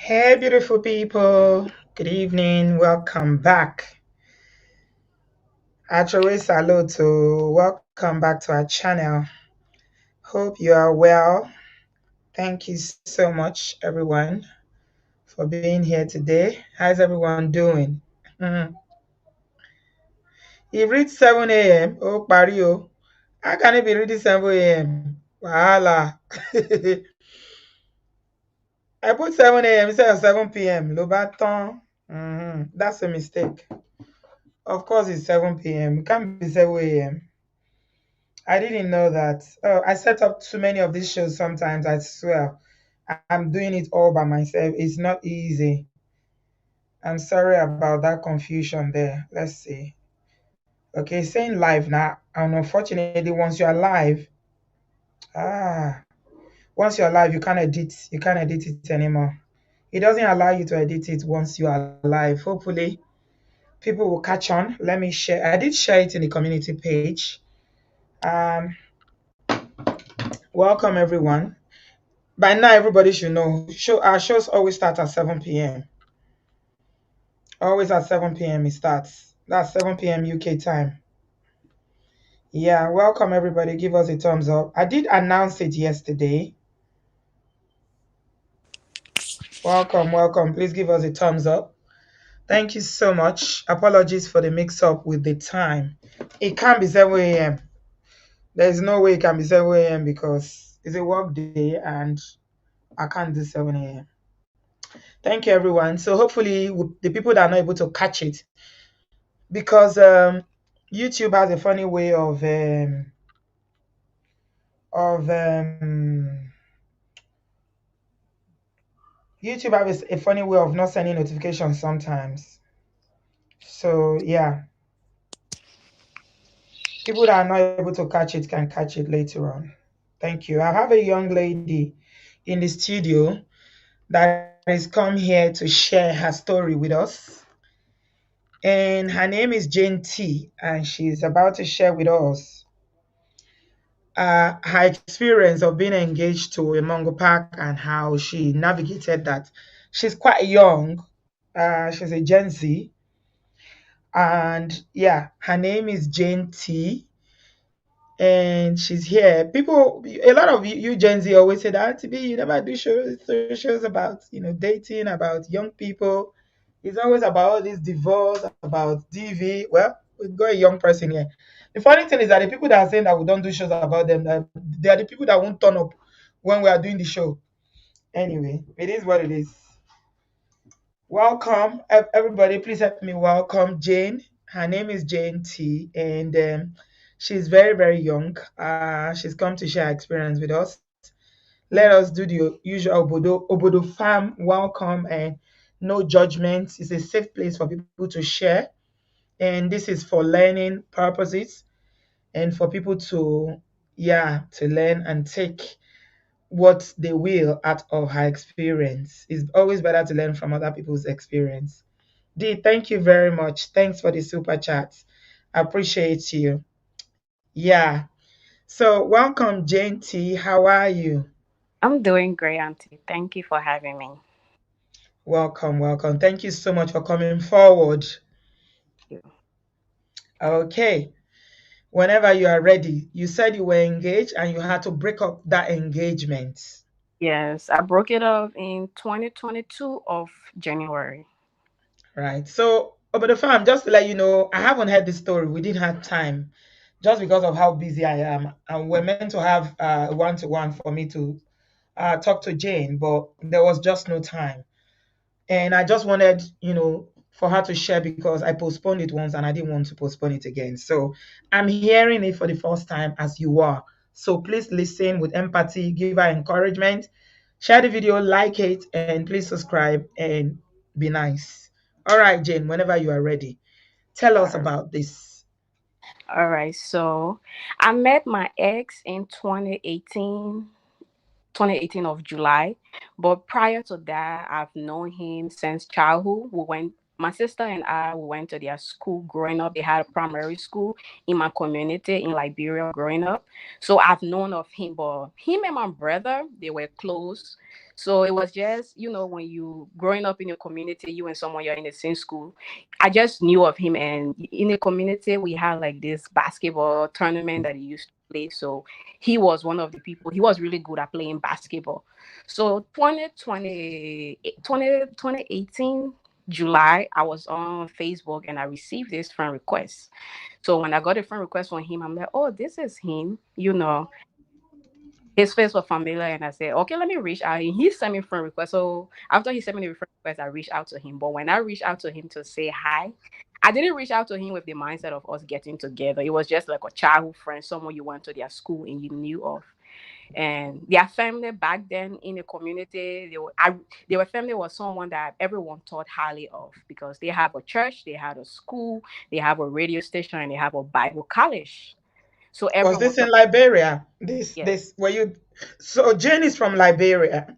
Hey, beautiful people. Good evening. Welcome back. Achowe Saluto. Welcome back to our channel. Hope you are well. Thank you so much, everyone, for being here today. How's everyone doing? Mhm. You've reached 7 a.m. Oh, Pario. How can it be ready 7 a.m.? Wahala. I put 7 a.m. instead of 7 p.m. Lobaton. That's a mistake. Of course, it's 7 p.m. It can't be 7 a.m. I didn't know that. Oh, I set up too many of these shows sometimes, I swear. I'm doing it all by myself. It's not easy. I'm sorry about that confusion there. Let's see. Okay, saying live now. And unfortunately, ah, once you're live, you can't edit it anymore. It doesn't allow you to edit it once you are live. Hopefully, people will catch on. Let me share. I did share it in the community page. Um, Welcome everyone. By now, everybody should know. Our shows always start at 7 p.m. Always at 7 p.m. it starts. That's 7 p.m. UK time. Yeah, welcome everybody. Give us a thumbs up. I did announce it yesterday. Welcome, welcome. Please give us a thumbs up. Thank you so much. Apologies for the mix up with the time. It can't be 7 a.m. There is no way it can be 7 a.m. because it's a work day and I can't do 7 a.m. Thank you, everyone. So hopefully, the people that are not able to catch it, because YouTube has a funny way of YouTube has a funny way of not sending notifications sometimes. So yeah, people that are not able to catch it can catch it later on. Thank you. I have a young lady in the studio that has come here to share her story with us. And her name is Jane T, and she's about to share with us her experience of being engaged to a Mongo Park and how she navigated that. She's quite young. She's a Gen Z. And yeah, her name is Jane T. And she's here. People, a lot of you Gen Z always say that to be you never do shows about dating, about young people. It's always about all this divorce, about DV. Well, we've got a young person here. The funny thing is that the people that are saying that we don't do shows about them, that they are the people that won't turn up when we are doing the show. Anyway, it is what it is. Welcome, everybody. Please help me welcome Jane. Her name is Jane T, and she's very, very young. She's come to share her experience with us. Let us do the usual Obodo fam welcome and no judgment. It's a safe place for people to share, and this is for learning purposes and for people to, yeah, to learn and take what they will out of her experience. It's always better to learn from other people's experience. D, thank you very much. Thanks for the super chat. I appreciate you. Yeah. So welcome, Jane T. How are you? I'm doing great, Auntie. Thank you for having me. Welcome, welcome. Thank you so much for coming forward. You. Okay. Whenever you are ready, you said you were engaged and you had to break up that engagement. Yes, I broke it off in 2022 of January. Right. So, over the farm, just to let you know, I haven't heard this story. We didn't have time just because of how busy I am. And we're meant to have one to one for me to talk to Jane, but there was just no time. And I just wanted, for her to share because I postponed it once and I didn't want to postpone it again. So I'm hearing it for the first time as you are. So please listen with empathy, give her encouragement, share the video, like it, and please subscribe and be nice. All right, Jane, whenever you are ready, tell us All about this. right, so I met my ex in 2018 of July. But prior to that, I've known him since childhood. We went My sister and I went to their school growing up. They had a primary school in my community in Liberia growing up. So I've known of him, but him and my brother, they were close. So it was just, when you growing up in a community, you and someone you're in the same school. I just knew of him, and in the community we had like this basketball tournament that he used to play. So he was one of the people. He was really good at playing basketball. So 2018 July, I was on Facebook and I received this friend request. So when I got a friend request from him, I'm like, oh, this is him. His face was familiar, and I said, okay, let me reach out. And he sent me a friend request. So after he sent me the friend request, I reached out to him. But when I reached out to him to say hi, I didn't reach out to him with the mindset of us getting together. It was just like a childhood friend, someone you went to their school and you knew of. And their family back then in the community, their family was someone that everyone thought highly of, because they have a church, they had a school, they have a radio station, and they have a Bible college. So Was everyone this in thought, Liberia? yes, This were you? So Jane is from Liberia.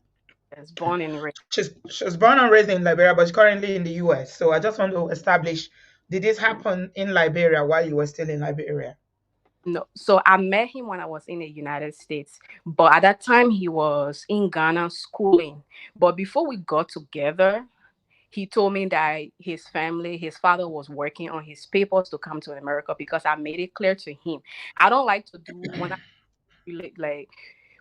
yes, born and raised. She was born and raised in Liberia, but she's currently in the US. So I just want to establish: did this happen in Liberia while you were still in Liberia? No, so I met him when I was in the United States, but at that time he was in Ghana schooling. But before we got together, he told me that his father was working on his papers to come to America, because I made it clear to him. I don't like to do when I relate, like,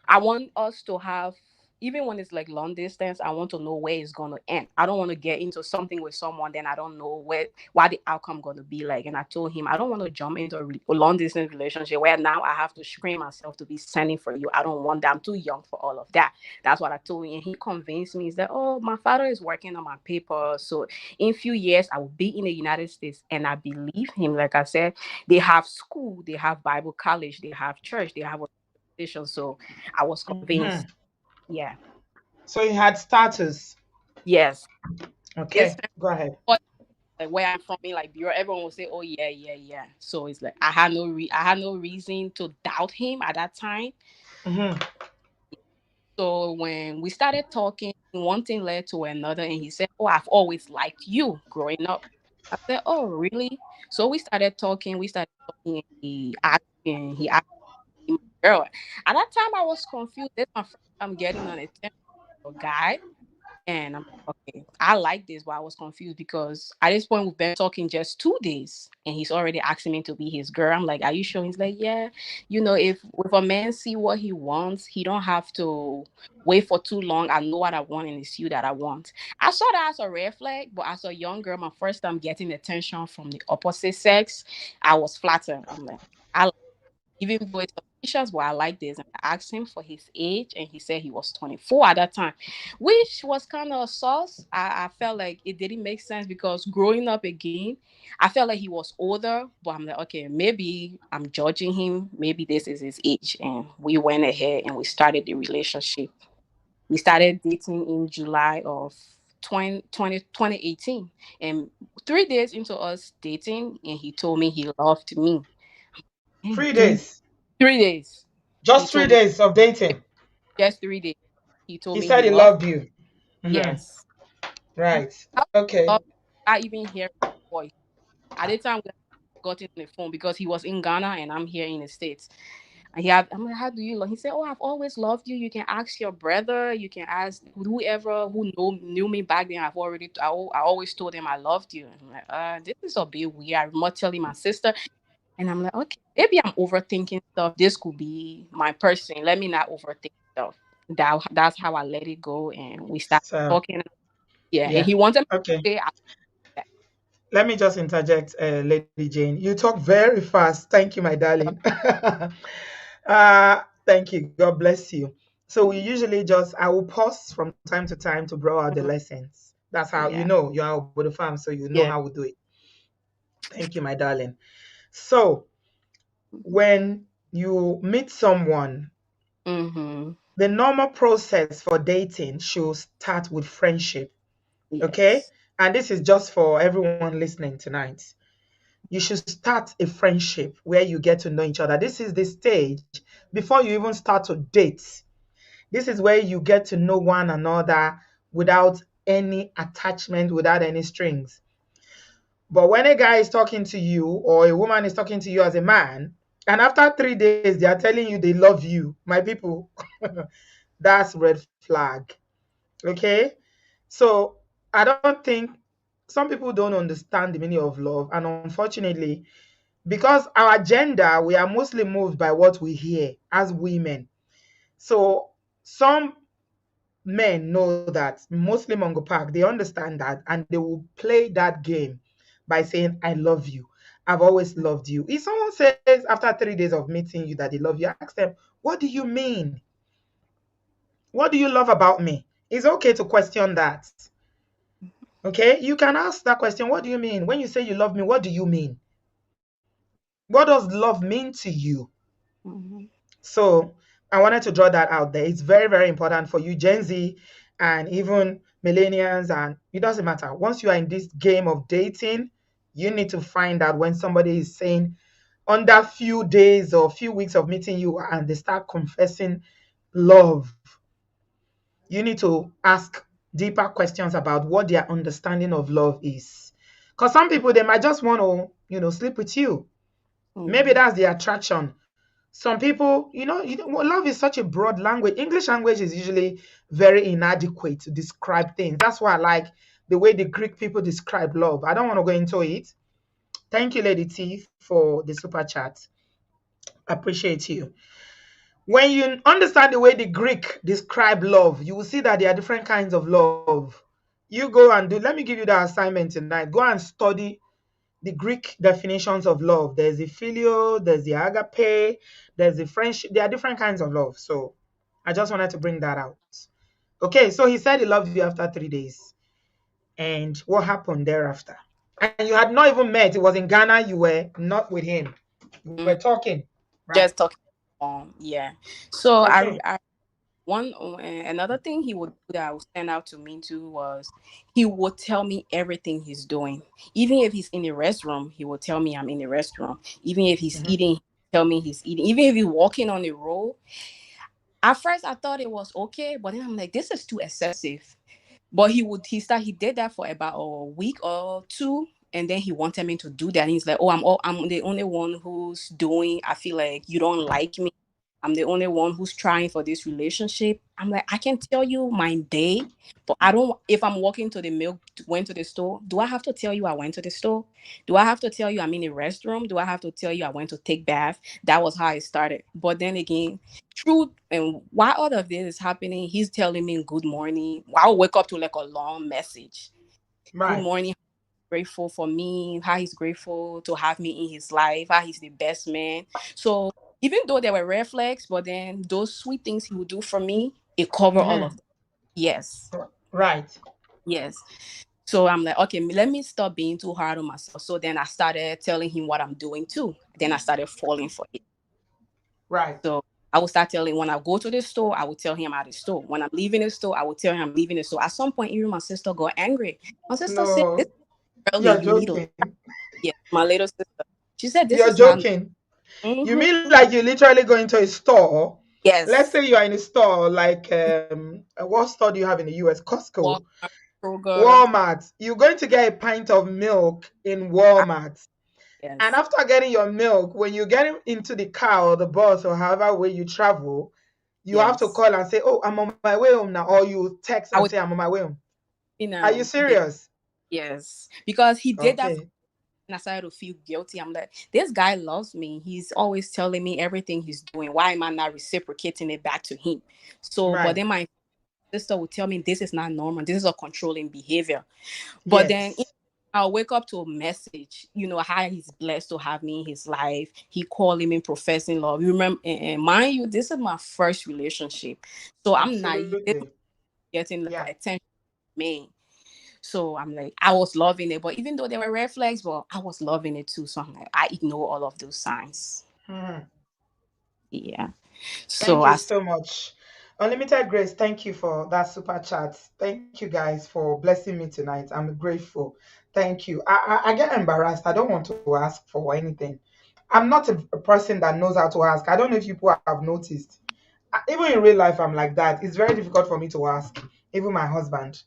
I want us to have, even when it's like long distance, I want to know where it's gonna end. I don't want to get into something with someone, then I don't know what the outcome gonna be like. And I told him I don't want to jump into a long distance relationship where now I have to scream myself to be sending for you. I don't want that. I'm too young for all of that. That's what I told him. And he convinced me. He's like, oh, my father is working on my papers, so in a few years I will be in the United States. And I believe him. Like I said, they have school, they have Bible college, they have church, they have a station. So I was convinced. Mhm. Yeah. So he had status. Yes. His Okay, family, go ahead. like where I'm from in Liberia, everyone will say, "Oh yeah, yeah, yeah." So it's like I had no reason to doubt him at that time. Hmm. So when we started talking, one thing led to another, and he said, "Oh, I've always liked you growing up." I said, "Oh, really?" So we started talking. And he asked me, girl. At that time, I was confused. This is my first time getting an attention from a guy. And I'm like, okay, I like this, but I was confused because at this point we've been talking just 2 days and he's already asking me to be his girl. I'm like, are you sure? He's like, yeah. If a man see what he wants, he don't have to wait for too long. I know what I want and it's you that I want. I saw that as a red flag, but as a young girl, my first time getting attention from the opposite sex, I was flattered. I'm like, I even though it's suspicious, but I like this. And I asked him for his age, and he said he was 24 at that time, which was kind of sauce. I felt like it didn't make sense because growing up again, I felt like he was older, but I'm like, okay, maybe I'm judging him. Maybe this is his age. And we went ahead and we started the relationship. We started dating in July of 2018. And 3 days into us dating, and he told me he loved me. And Three three days. 3 days. He Just three told me days of dating. just 3 days. He told He me he said he loved. loved you. Hmm. Yes. Right. How Okay. love I even hear his voice. At the time we got in the phone because he was in Ghana and I'm here in the States. I'm like, how do you love? He said, oh, I've always loved you. You can ask your brother. You can ask whoever who knew me back then. I always told him I loved you. I'm like, this is a bit weird. I'm not telling my sister. And I'm like, okay, maybe I'm overthinking stuff. This could be my person. Let me not overthink stuff. That's how I let it go, and we started So, talking. Yeah, and yeah. he wanted me Okay. to say, Let me just interject, Lady Jane. You talk very fast. Thank you, my darling. Thank you. God bless you. So we usually I will pause from time to time to draw out the Mhm. lessons. That's how Yeah, you're with the farm, so you know yeah, how we do it. Thank you, my darling. So when you meet someone, mm-hmm. the normal process for dating should start with friendship. Okay? Yes, And this is just for everyone listening tonight. You should start a friendship where you get to know each other. This is the stage before you even start to date. This is where you get to know one another without any attachment, without any strings. But when a guy is talking to you or a woman is talking to you as a man, and after 3 days they are telling you they love you, my people, that's red flag. Okay? So I don't think some people don't understand the meaning of love. And unfortunately, because our gender, we are mostly moved by what we hear as women. So some men know that, mostly Mongo Park, they understand that and they will play that game by saying, I love you. I've always loved you. If someone says after 3 days of meeting you that they love you, ask them, what do you mean? What do you love about me? It's okay to question that. Okay? You can ask that question. What do you mean? When you say you love me, what do you mean? What does love mean to you? Mm-hmm. So I wanted to draw that out there. It's very, very important for you, Gen Z, and even millennials, and it doesn't matter. Once you are in this game of dating, you need to find out when somebody is saying under few days or few weeks of meeting you and they start confessing love. You need to ask deeper questions about what their understanding of love is. Because some people, they might just want to, sleep with you. Maybe Mm-hmm. that's the attraction. Some people, love is such a broad language. English language is usually very inadequate to describe things. That's why I like the way the Greek people describe love. I don't want to go into it. Thank you, Lady T, for the super chat. Appreciate you. When you understand the way the Greek describe love, you will see that there are different kinds of love. You go and do, let me give you the assignment tonight. Go and study the Greek definitions of love. There's the filial, there's the agape, there's the friendship. There are different kinds of love. So I just wanted to bring that out. Okay, so he said he loved you after 3 days. And what happened thereafter? And you had not even met. It was in Ghana. You were not with him. You were Mm-hmm. talking. Right. Just talking. Yeah. So Okay. I one another thing he would do that would stand out to me too was he would tell me everything he's doing. Even if he's in the restroom, he will tell me I'm in the restroom. Even if he's Mhm. eating, tell me he's eating. Even if he's walking on the road. At first, I thought it was okay, but then I'm like, this is too excessive. But he did that for about a week or two, and then he wanted me to do that. And he's like, "Oh, I'm the only one who's doing. I feel like you don't like me. I'm the only one who's trying for this relationship." I'm like, I can tell you my day, but I don't. If I'm walking to the milk, went to the store, do I have to tell you I went to the store? Do I have to tell you I'm in the restroom? Do I have to tell you I went to take bath? That was how it started. But then again, true, and while all of this is happening, he's telling me good morning. I'll wake up to like a long message. Good Right. morning, grateful for me, how he's grateful to have me in his life, how he's the best man. So even though there were red flags, but then those sweet things he would do for me, it covered all of Mhm. them. Yes. Right. Yes. So I'm like, okay, let me stop being too hard on myself. So then I started telling him what I'm doing too. Then I started falling for it. Right. So I would start telling when I go to the store, I would tell him at the store. When I'm leaving the store, I would tell him I'm leaving the store. At some point, even my sister got angry. My sister said, "This No, is early. you're You need to." joking. Yes, my little sister. She said, "This You're is not." joking. You Mhm. mean like you literally go into a store? Let's Yes, say you are in a store like what store do you have in the US? Costco, Walmart, Kroger. Walmart. You're going to get a pint of milk in Ah, Walmart. And yes, after getting your milk, when you get into the car or the bus or however way you travel, you have to yes. call and say, "Oh, I'm on my way home now," or you text I and would, say, "I'm on my way home." Are you yes, serious? yes, because he did that. Okay. And I started to feel guilty. I'm like, this guy loves me. He's always telling me everything he's doing. Why am I not reciprocating it back to him? So, but Right. then my sister would tell me this is not normal. This is a controlling behavior. But then Yes. I'll wake up to a message, how he's blessed to have me in his life. He calling me professing love. You remember, and mind you, this is my first relationship. So I'm naive. This is Absolutely. getting like Yeah. attention from me. So I'm like, I was loving it. But even though there were red flags, but I was loving it too. So I'm like, I ignore all of those signs. Mhm. Yeah. So Thank you so much. Unlimited Grace, thank you for that super chat. Thank you guys for blessing me tonight. I'm grateful. Thank you. I get embarrassed. I don't want to ask for anything. I'm not a person that knows how to ask. I don't know if you people have noticed. Even in real life, I'm like that. It's very difficult for me to ask. Even my husband.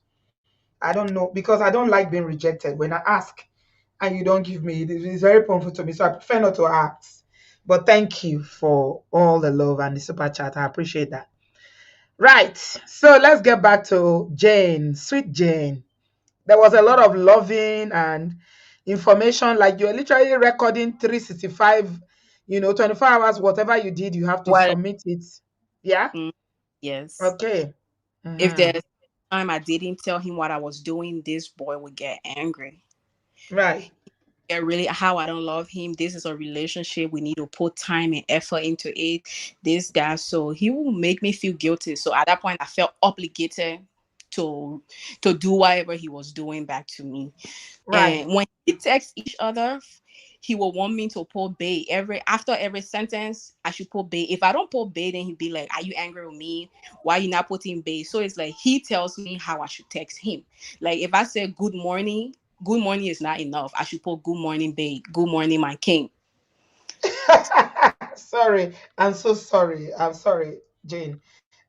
I don't know because I don't like being rejected. When I ask, and you don't give me. It's very painful to me. So I prefer not to ask. But thank you for all the love and the super chat. I appreciate that. Right. So let's get back to Jane, sweet Jane. There was a lot of loving and information. Like you're literally recording 365, 24 hours, whatever you did, you have to What? submit it. Yeah. Mm, yes. Okay. If Mm-hmm. there's time I didn't tell him what I was doing, this boy would get angry. Right. Yeah, really, how I don't love him. This is a relationship. We need to put time and effort into it. This guy, so he will make me feel guilty. So at that point, I felt obligated to do whatever he was doing back to me. Right. And when he text each other, he will want me to put bay after every sentence. I should put bay. If I don't put bay, then he'd be like, "Are you angry with me? Why you not putting bay?" So it's like he tells me how I should text him. Like if I say good morning is not enough. I should put good morning, babe. Good morning, my king. Sorry. I'm so sorry. I'm sorry, Jane.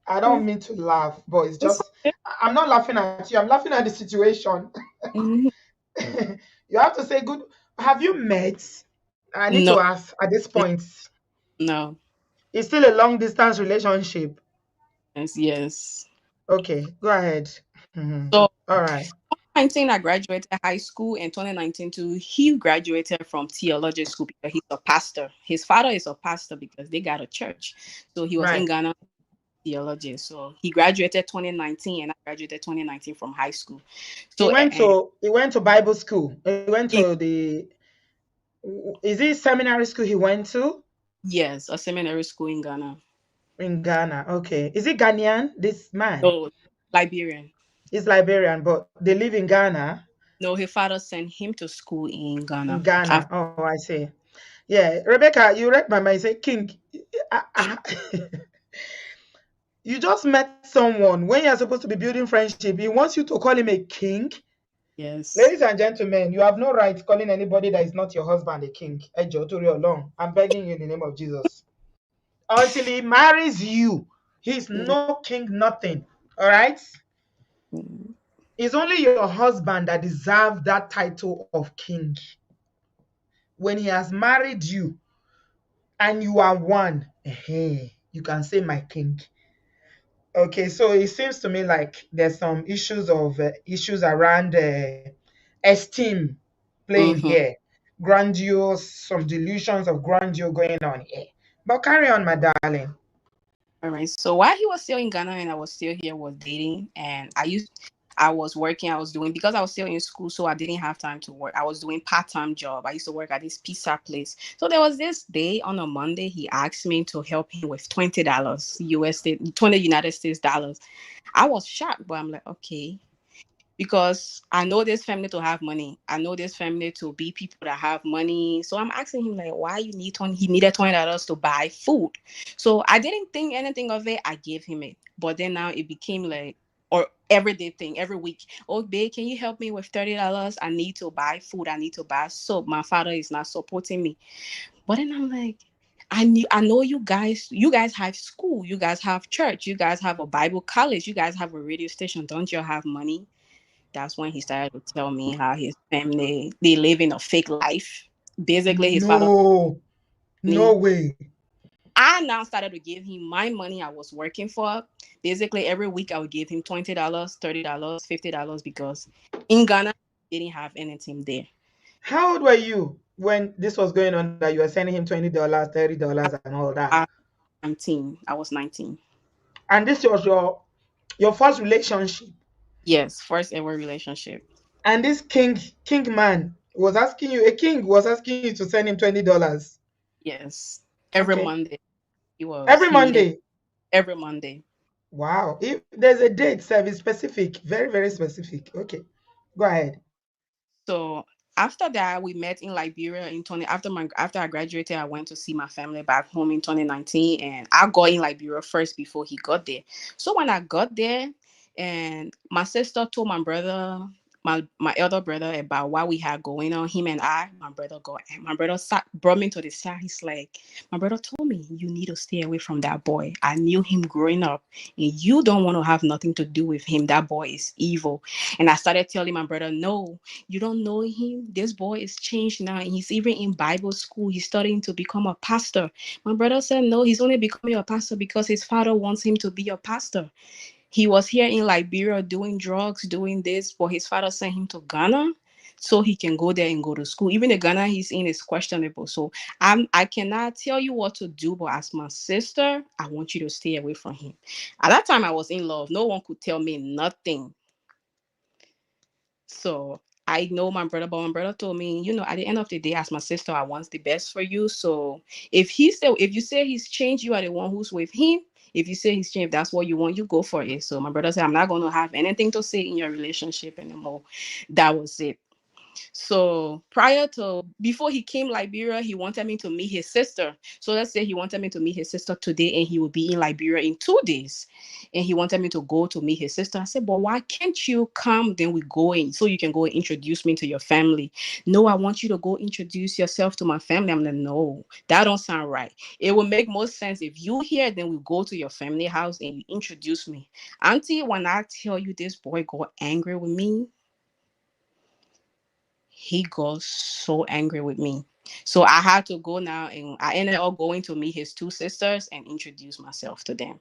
I don't mean to laugh, but it's It's just, I'm not laughing at you. I'm laughing at the situation. Mhm. You have to say good. Have you met? I need No, to ask at this no, point. no. It's still a long distance relationship. Yes. Okay, go ahead. Mhm. So All right. 2019, I graduated high school. In 2019, too, he graduated from theology school because he's a pastor. His father is a pastor because they got a church. So he was in Right. Ghana theology. So he graduated 2019, and I graduated 2019 from high school. So He went to Bible school. He went in, to is it seminary school he went to yes, a seminary school in Ghana. in Ghana? Okay. Is it Ghanaian? This man No, Liberian. is Liberian, but they live in Ghana. No, his father sent him to school in In Ghana. Ghana. Oh, I see. Yeah, Rebecca, you read my mind. Say, King, you just met someone when you're supposed to be building friendship. He wants you to call him a king. Yes. Ladies and gentlemen, you have no right calling anybody that is not your husband a king. Ejo Tori Olorun. I'm begging you in the name of Jesus. Until he marries you, he's Mm, no king, nothing. All right? mm, It's only your husband that deserves that title of king. When he has married you and you are one, you can say my king. Okay, so it seems to me like there's some issues around esteem playing mhm. here, grandiose, some delusions of grandeur going on here. But carry on, my darling. All right. So while he was still in Ghana and I was still here, was dating, and I was working. I was doing because I was still in school, so I didn't have time to work. I was doing part-time job. I used to work at this pizza place. So there was this day on a Monday, he asked me to help him with $20 20 United States dollars. I was shocked, but I'm like, okay, because I know this family to have money. I know this family to be people that have money. So I'm asking him like, why you need 20? He needed $20 to buy food. So I didn't think anything of it. I gave him it. But then now it became like, or everyday thing every week. Oh, babe, can you help me with $30? I need to buy food. I need to buy soap. My father is not supporting me. But then I'm like, I know you guys have school, you guys have church, you guys have a Bible college, you guys have a radio station. Don't you have money? That's when he started to tell me how his family they live in a fake life. Basically, his father No, money. no way. I now started to give him my money I was working for. Basically, every week I would give him $20, $30, $50 because in Ghana he didn't have anything there. How old were you when this was going on that you were sending him $20, $30 and all that? I, 19. I was 19. And this was your first relationship. Yes, first ever relationship. And this king man was asking you, a king was asking you to send him $20. Yes, every Okay. Monday Every he needed Monday. every Monday. Wow. If there's a date, service specific, very, very specific. Okay. Go ahead. So after that, we met in Liberia in 20 after I graduated, I went to see my family back home in 2019, and I got in Liberia first before he got there. So when I got there, and my sister told my brother, my elder brother about what we had going on. Him and I, my brother brought me to the side. He's like, my brother told me you need to stay away from that boy. I knew him growing up, and you don't want to have nothing to do with him. That boy is evil. And I started telling my brother, no, you don't know him. This boy is changed now, and he's even in Bible school. He's studying to become a pastor. My brother said, no, he's only becoming a pastor because his father wants him to be a pastor. He was here in Liberia doing drugs, doing this, but his father sent him to Ghana so he can go there and go to school. Even the Ghana he's in is questionable. So I cannot tell you what to do, but as my sister, I want you to stay away from him. At that time, I was in love. No one could tell me nothing. So I know my brother, but my brother told me, at the end of the day, as my sister, I want the best for you. So if you say he's changed, you are the one who's with him. If you say he's changed, if that's what you want, you go for it. So my brother said, I'm not going to have anything to say in your relationship anymore. That was it. So before he came Liberia, he wanted me to meet his sister. So let's say he wanted me to meet his sister today, and he will be in Liberia in 2 days. And he wanted me to go to meet his sister. I said, but why can't you come? Then we go in so you can go and introduce me to your family. No, I want you to go introduce yourself to my family. I'm like, no, that don't sound right. It will make more sense if you here, then we go to your family house and you introduce me. Auntie, when I tell you this boy got angry with me, he got so angry with me. So I had to go now, and I ended up going to meet his two sisters and introduce myself to them.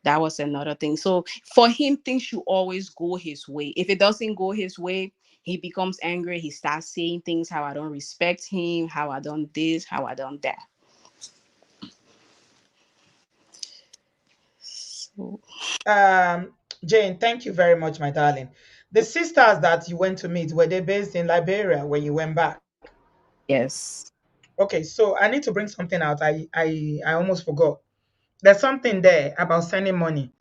That was another thing. So for him, things should always go his way. If it doesn't go his way, he becomes angry. He starts saying things how I don't respect him, how I done this, how I done that. So, Jane, thank you very much, my darling. The sisters that you went to meet, were they based in Liberia when you went back? yes. Okay, so I need to bring something out. I almost forgot. There's something there about sending money.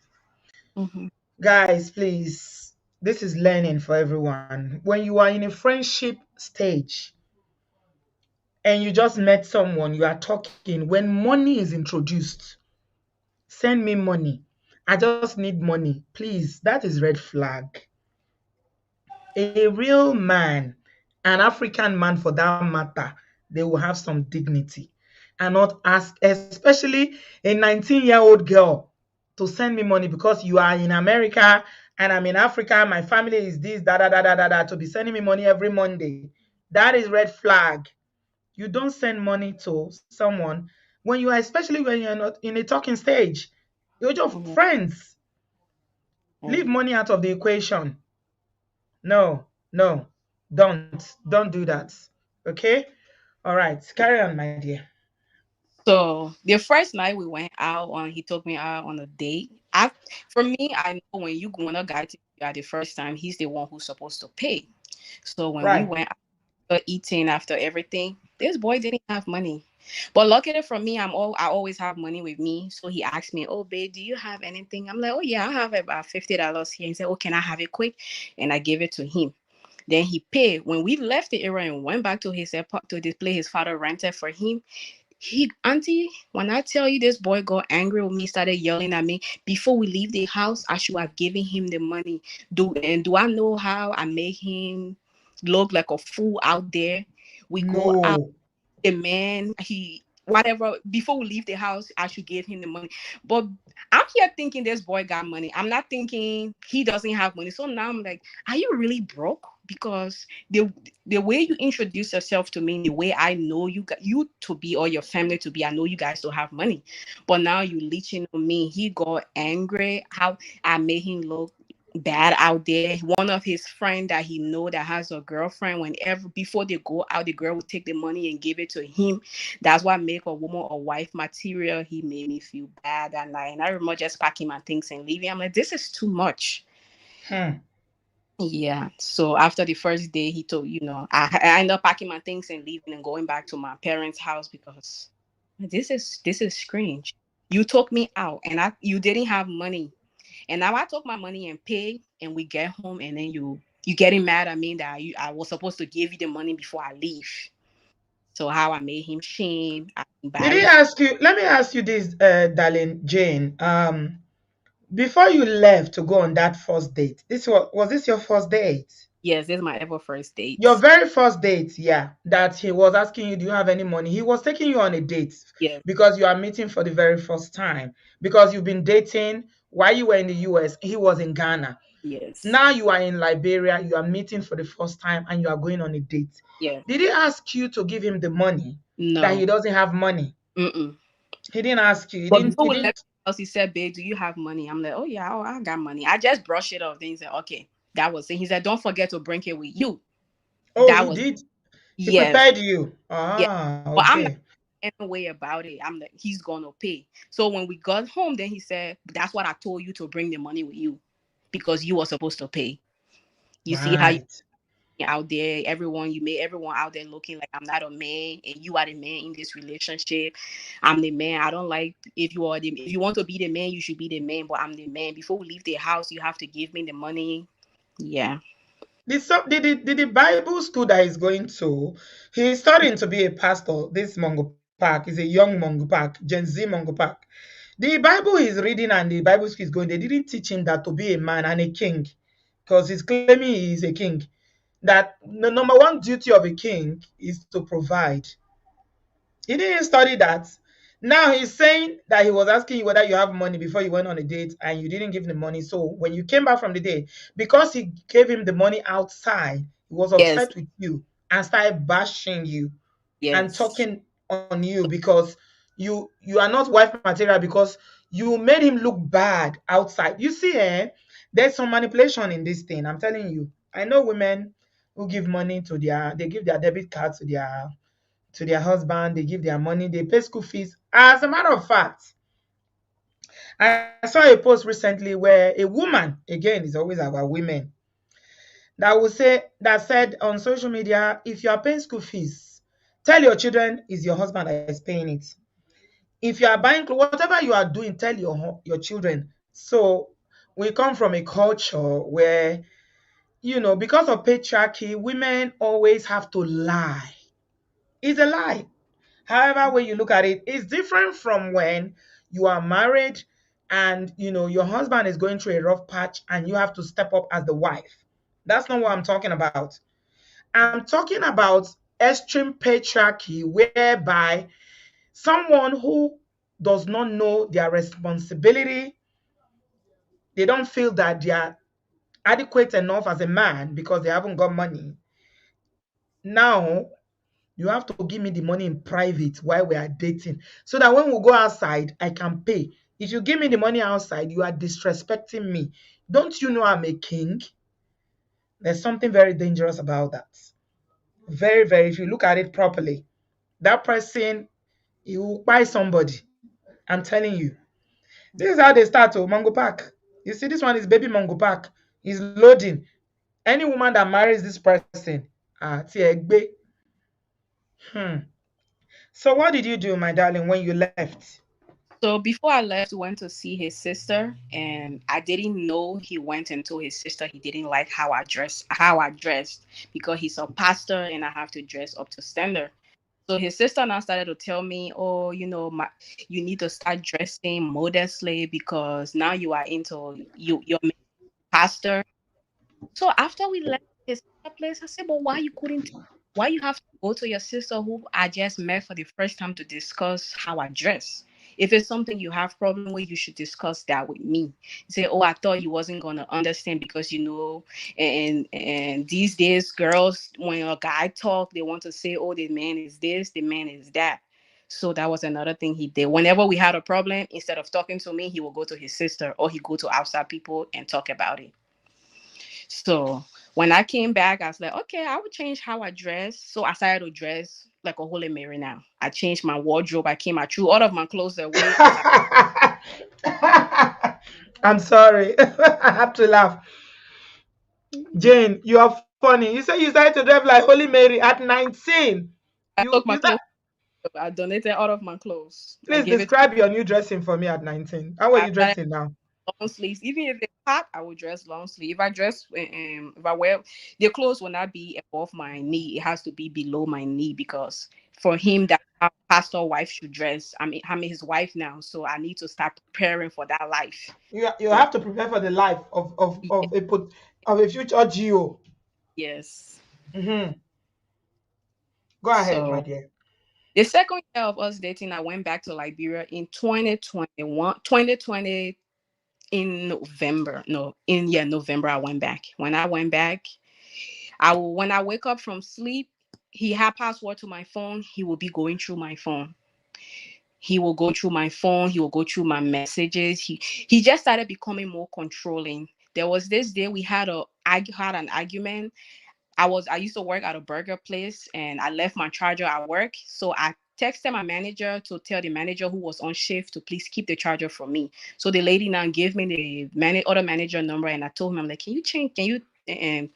Mm-hmm. Guys, please, this is learning for everyone. When you are in a friendship stage and you just met someone, you are talking, when money is introduced, send me money. I just need money. Please, that is red flag. A real man, an African man for that matter, they will have some dignity and not ask, especially a 19-year-old girl, to send me money because you are in America and I'm in Africa. My family is this, da da da da da da, to be sending me money every Monday. That is red flag. You don't send money to someone when you are, especially when you're not in a talking stage. You're just Mm-hmm. friends. Yeah. Leave money out of the equation. No, no, don't do that. Okay? All right, carry on, my dear. So the first night we went out on, he took me out on a date. For me, I know when a guy takes you out the first time, he's the one who's supposed to pay. So when we Right. went out eating after everything, this boy didn't have money. But luckily for me, I always have money with me. So he asked me, "Oh, babe, do you have anything?" I'm like, "Oh yeah, I have about $50 here." He said, "Oh, can I have it quick?" And I gave it to him. Then he paid. When we left the area and went back to his airport to display his father rented for him, auntie, when I tell you this boy got angry with me, started yelling at me. Before we leave the house, I should have given him the money. Do I know how I make him look like a fool out there? We go out, No. the man, he whatever, before we leave the house, I should give him the money. But I'm here thinking this boy got money. I'm not thinking he doesn't have money. So now I'm like, are you really broke? Because the way you introduce yourself to me, the way I know you to be, or your family to be, I know you guys don't have money. But now you leeching on me. He got angry how I made him look bad out there. One of his friend that he know that has a girlfriend, whenever before they go out, the girl would take the money and give it to him. That's what make a woman a wife material. He made me feel bad that night, and I remember just packing my things and leaving. I'm like, this is too much. Hmm. Yeah. So after the first day, he told, I ended up packing my things and leaving and going back to my parents' house because this is strange. You took me out and you didn't have money. And now I took my money and paid, and we get home, and then you getting mad at me that I was supposed to give you the money before I leave. So how I made him shame, I Did he embarrassed. ask you? Let me ask you this, darling Jane. Before you left to go on that first date, was this your first date? Yes, this is my ever first Your dates. very first date, yeah, that he was asking you, do you have any money? He was taking you on a date Yes, because you are meeting for the very first time. Because you've been dating while you were in the US, he was in Ghana. yes, Now you are in Liberia, you are meeting for the first time and you are going on a date. yes. Did he ask you to give him the money that No. he doesn't have money? Mm-mm. He didn't ask you. He But didn't before he we left didn't the house, he said, "Babe, do you have money?" I'm like, "Oh yeah, oh, I got money." I just brushed it off. Then he said, "Okay, that was it." He said, "Don't forget to bring it with you." Oh, That he was did. He yes, prepared you. yes. Ah, But I'm not okay. any way about it. I'm like, he's gonna pay. So when we got home, then he said, "That's what I told you to bring the money with you, because you were supposed to pay." You see how you Right. out there, everyone you made everyone out there looking like I'm not a man and you are the man in this relationship. I'm the man. I don't like if you want to be the man, you should be the man, but I'm the man. Before we leave the house, you have to give me the money. Yeah. Did the Bible school that he's going to, he's studying to be a pastor. This Mongo Park is a young Mongo Park, Gen Z Mongo Park. The Bible he's reading and the Bible school is going, they didn't teach him that to be a man and a king, because he's claiming he is a king. That the number one duty of a king is to provide. He didn't study that. Now he's saying that he was asking you whether you have money before you went on a date and you didn't give him the money. So when you came back from the date, because he gave him the money outside, he was Yes. upset with you and started bashing you and Yes. talking on you because you are not wife material, because you made him look bad outside. You see, there's some manipulation in this thing. I'm telling you. I know women who give money to they give their debit card to their husband, they give their money, they pay school fees. As a matter of fact, I saw a post recently where a woman, again, it's always about women, that said on social media, if you are paying school fees, tell your children it's your husband that is paying it. If you are buying whatever you are doing, tell your children. So we come from a culture where, because of patriarchy, women always have to lie. It's a lie. However way you look at it, it's different from when you are married and your husband is going through a rough patch and you have to step up as the wife. That's not what I'm talking about. I'm talking about extreme patriarchy, whereby someone who does not know their responsibility, they don't feel that they are adequate enough as a man because they haven't got money. Now you have to give me the money in private while we are dating, so that when we go outside, I can pay. If you give me the money outside, you are disrespecting me. Don't you know I'm a king? There's something very dangerous about that. Very, very, if you look at it properly, that person, he will buy somebody. I'm telling you. This is how they start to Mongo Park. You see, this one is baby Mongo Park. He's loading. Any woman that marries this person, Tiegbe. Hmm. So what did you do, my darling, when you left? So before I left, we went to see his sister, and I didn't know he went and told his sister he didn't like how I dressed, because he's a pastor and I have to dress up to standard. So his sister now started to tell me, "Oh, you need to start dressing modestly because now you are into you're a pastor." So after we left his place, I said, "But why you couldn't? Why you have to go to your sister who I just met for the first time to discuss how I dress? If it's something you have problem with, you should discuss that with me." He said, "Oh, I thought you wasn't gonna understand because and these days girls, when a guy talk, they want to say, oh, the man is this, the man is that." So that was another thing he did. Whenever we had a problem, instead of talking to me, he will go to his sister or he go to outside people and talk about it. So when I came back, I was like, okay, I would change how I dress. So I started to dress like a Holy Mary now. I changed my wardrobe. I threw all of my clothes away because I I'm sorry. I have to laugh. Jane, you are funny. You say you started to drive like Holy Mary at 19. You took you my start clothes. I donated all of my clothes. I Please gave it. describe your new dressing for me at 19. How are I you started dressing now? long sleeves. Even if it's hot, I would dress long sleeve. If I wear the clothes will not be above my knee. It has to be below my knee because for him that how pastor wife should dress. I'm his wife now, so I need to start preparing for that life. You So have to prepare for the life of a future GO. Yes. Mm-hmm. Go ahead, my So dear. the second year of us dating, I went back to Liberia in 2021, 2020 in November. No, in yeah, November I went back. When I went back, when I wake up from sleep, he had password to my phone. He will be going through my phone. He will go through my phone. He will go through my messages. He just started becoming more controlling. There was this day we had an argument. I used to work at a burger place and I left my charger at work. So I texted my manager to tell the manager who was on shift to please keep the charger for me. So the lady now gave me the other manager number and I told him, I'm like, can you and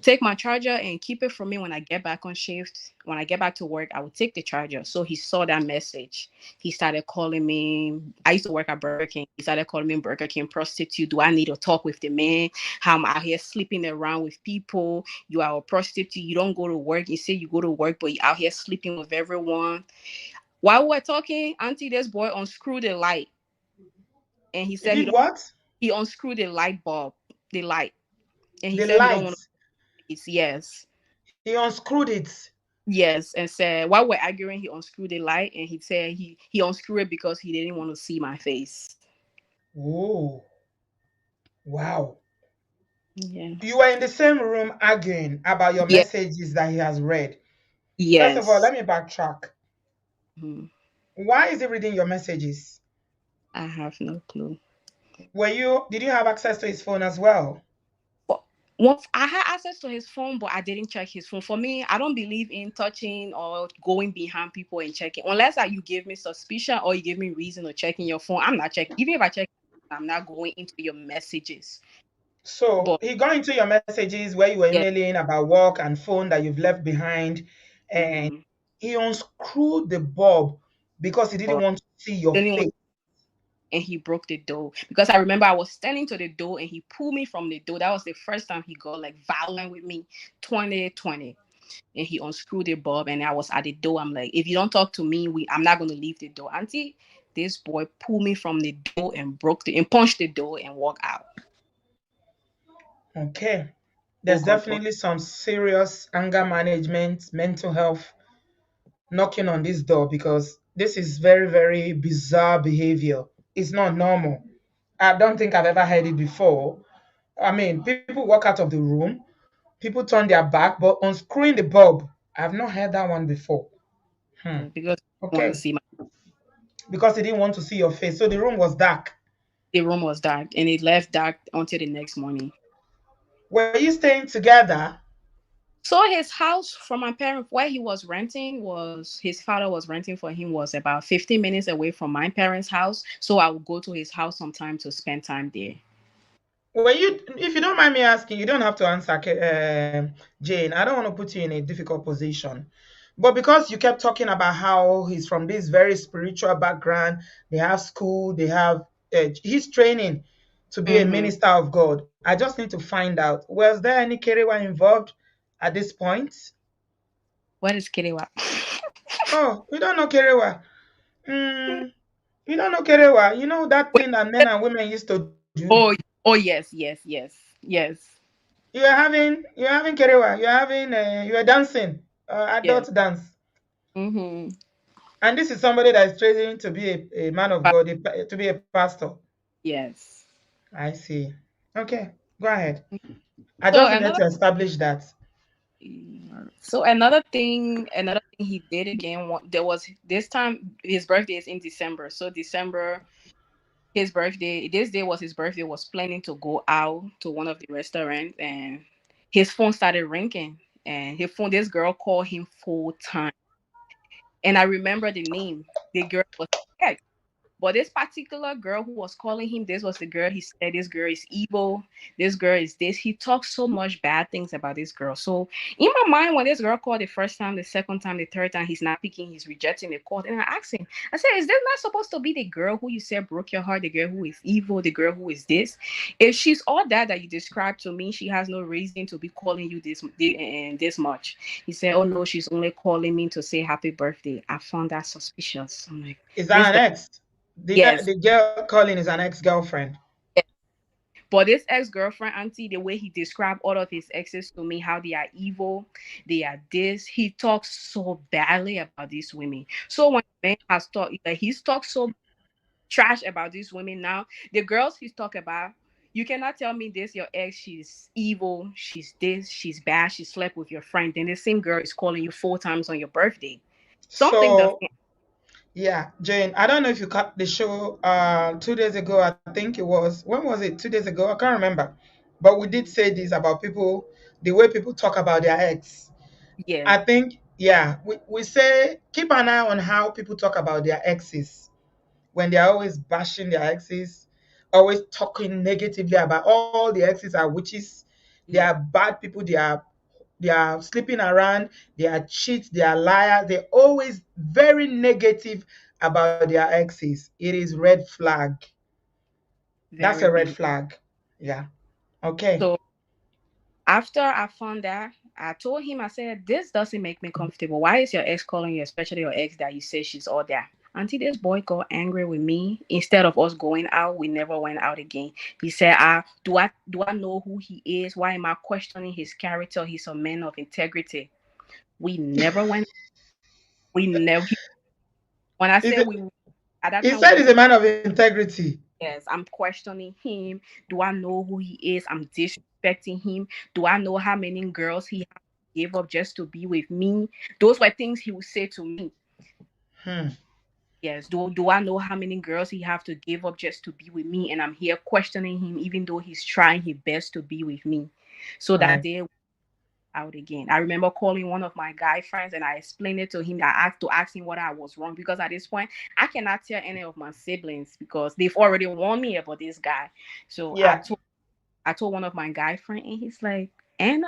take my charger and keep it for me when I get back on shift. When I get back to work, I would take the charger. So he saw that message. He started calling me. I used to work at Burger King. He started calling me Burger King prostitute. Do I need to talk with the man? How I'm out here sleeping around with people. You are a prostitute. You don't go to work. You say you go to work, but you out here sleeping with everyone. While we were talking, Auntie, this boy unscrewed the light. And he He said did what? he unscrewed the light bulb, the light. And he The said he don't want lights. to. Yes. He unscrewed it. Yes, and said while we're arguing, he unscrewed the light, and he said he unscrewed it because he didn't want to see my face. Oh, wow. Yeah. You were in the same room arguing about your Yeah. messages that he has read. First of all, Yes. let me backtrack. Mhm. Why is he reading your messages? I have no clue. Did you have access to his phone as well? But once I had access to his phone, but I didn't check his phone. For me, I don't believe in touching or going behind people and checking unless you give me suspicion or you give me reason to checking your phone. I'm not checking. Even if I check, I'm not going into your messages. So But he got into your messages where you were yeah, emailing about work and phone that you've left behind, and mm-hmm. he unscrewed the bulb because he didn't But want to see your anyone face. and he broke the door because I remember I was standing to the door and he pulled me from the door. That was the first time he got like violent with me. 2020, and he unscrewed the bulb and I was at the door. I'm like, if you don't talk to me, I'm not gonna leave the door. Auntie, this boy pulled me from the door and punched the door and walked out. Okay. Oh There's God, but definitely some serious anger management, mental health knocking on this door because this is very, very bizarre behavior. It's not normal. I don't think I've ever heard it before. I mean, people walk out of the room, people turn their back, but unscrewing the bulb, I've not heard that one before. Hmm. because I want to Okay. see Because he didn't want to see your face. So the room was dark. the room was dark and it left dark until the next morning. Were you staying together? So his house from my parents, where he was renting, was his father was renting for him was about 15 minutes away from my parents' house. So I would go to his house sometime to spend time there. Were you, if you don't mind me asking, you don't have to answer, Jane. I don't want to put you in a difficult position. But because you kept talking about how he's from this very spiritual background, they have school, he's training to be a Mm-hmm. minister of God. I just need to find out, was there any Kerewa involved at this point? What is Kirewa? Oh, we don't know Kerewa. Mm, you don't know Kerewa. You know that Wait. thing that men and women used to do? Oh, oh yes, yes, yes, yes, You're having kerewa, you're dancing, yes. adult dance. Mm-hmm. And this is somebody that is training to be a man of But God, to be a pastor. yes. I see. Okay, go ahead. I So just needed another to establish that. another thing he did again. There was this time his birthday is in December. So December, his birthday. This day was his birthday. Was planning to go out to one of the restaurants, and his phone started ringing. And his phone, this girl called him full time, and I remember the name. The girl was scared. But this particular girl who was calling him, this was the girl he said, this girl is evil. This girl is this. He talked so much bad things about this girl. So in my mind, when this girl called the first time, the second time, the third time, he's not picking, he's rejecting the call. And I asked him, I said, is this not supposed to be the girl who you said broke your heart, the girl who is evil, the girl who is this? If she's all that you described to me, she has no reason to be calling you this much. He said, oh no, she's only calling me to say happy birthday. I found that suspicious. I'm like, Is this that guy. an ex? The, Yes. the girl calling is an ex-girlfriend. But this ex-girlfriend, auntie, the way he described all of his exes to me, how they are evil, they are this, he talks so badly about these women. So when man has talked, like he's talked so trash about these women now, the girls he's talked about, you cannot tell me this, your ex, she's evil, she's this, she's bad, she slept with your friend. Then the same girl is calling you 4 times on your birthday. Something So doesn't. yeah, Jane, I don't know if you caught the show 2 days ago. I think it was, when was it? 2 days ago? I can't remember. But we did say this about people, the way people talk about their ex. Yeah, I think, yeah, we say keep an eye on how people talk about their exes when they're always bashing their exes, always talking negatively about all the exes are witches, they are yeah, bad people, they are sleeping around, they are cheats, they are liars, they're always very negative about their exes. It is red flag. That's very a red big. flag. Yeah. Okay. So after I found that, I told him, I said, this doesn't make me comfortable. Why is your ex calling you, especially your ex that you say she's all there? Until this boy got angry with me, instead of us going out, we never went out again. He said, do I know who he is? Why am I questioning his character? He's a man of integrity. We never went. We never. When I Is say it, we, at that he time we said he's a wasn't. man of integrity. Yes, I'm questioning him. Do I know who he is? I'm disrespecting him. Do I know how many girls he gave up just to be with me? Those were things he would say to me. Hmm. Yes, do I know how many girls he have to give up just to be with me? And I'm here questioning him, even though he's trying his best to be with me. So that Right. day out again. I remember calling one of my guy friends and I explained it to him. I asked to ask him what I was wrong because at this point I cannot tell any of my siblings because they've already warned me about this guy. So Yeah. I told one of my guy friend and he's like, and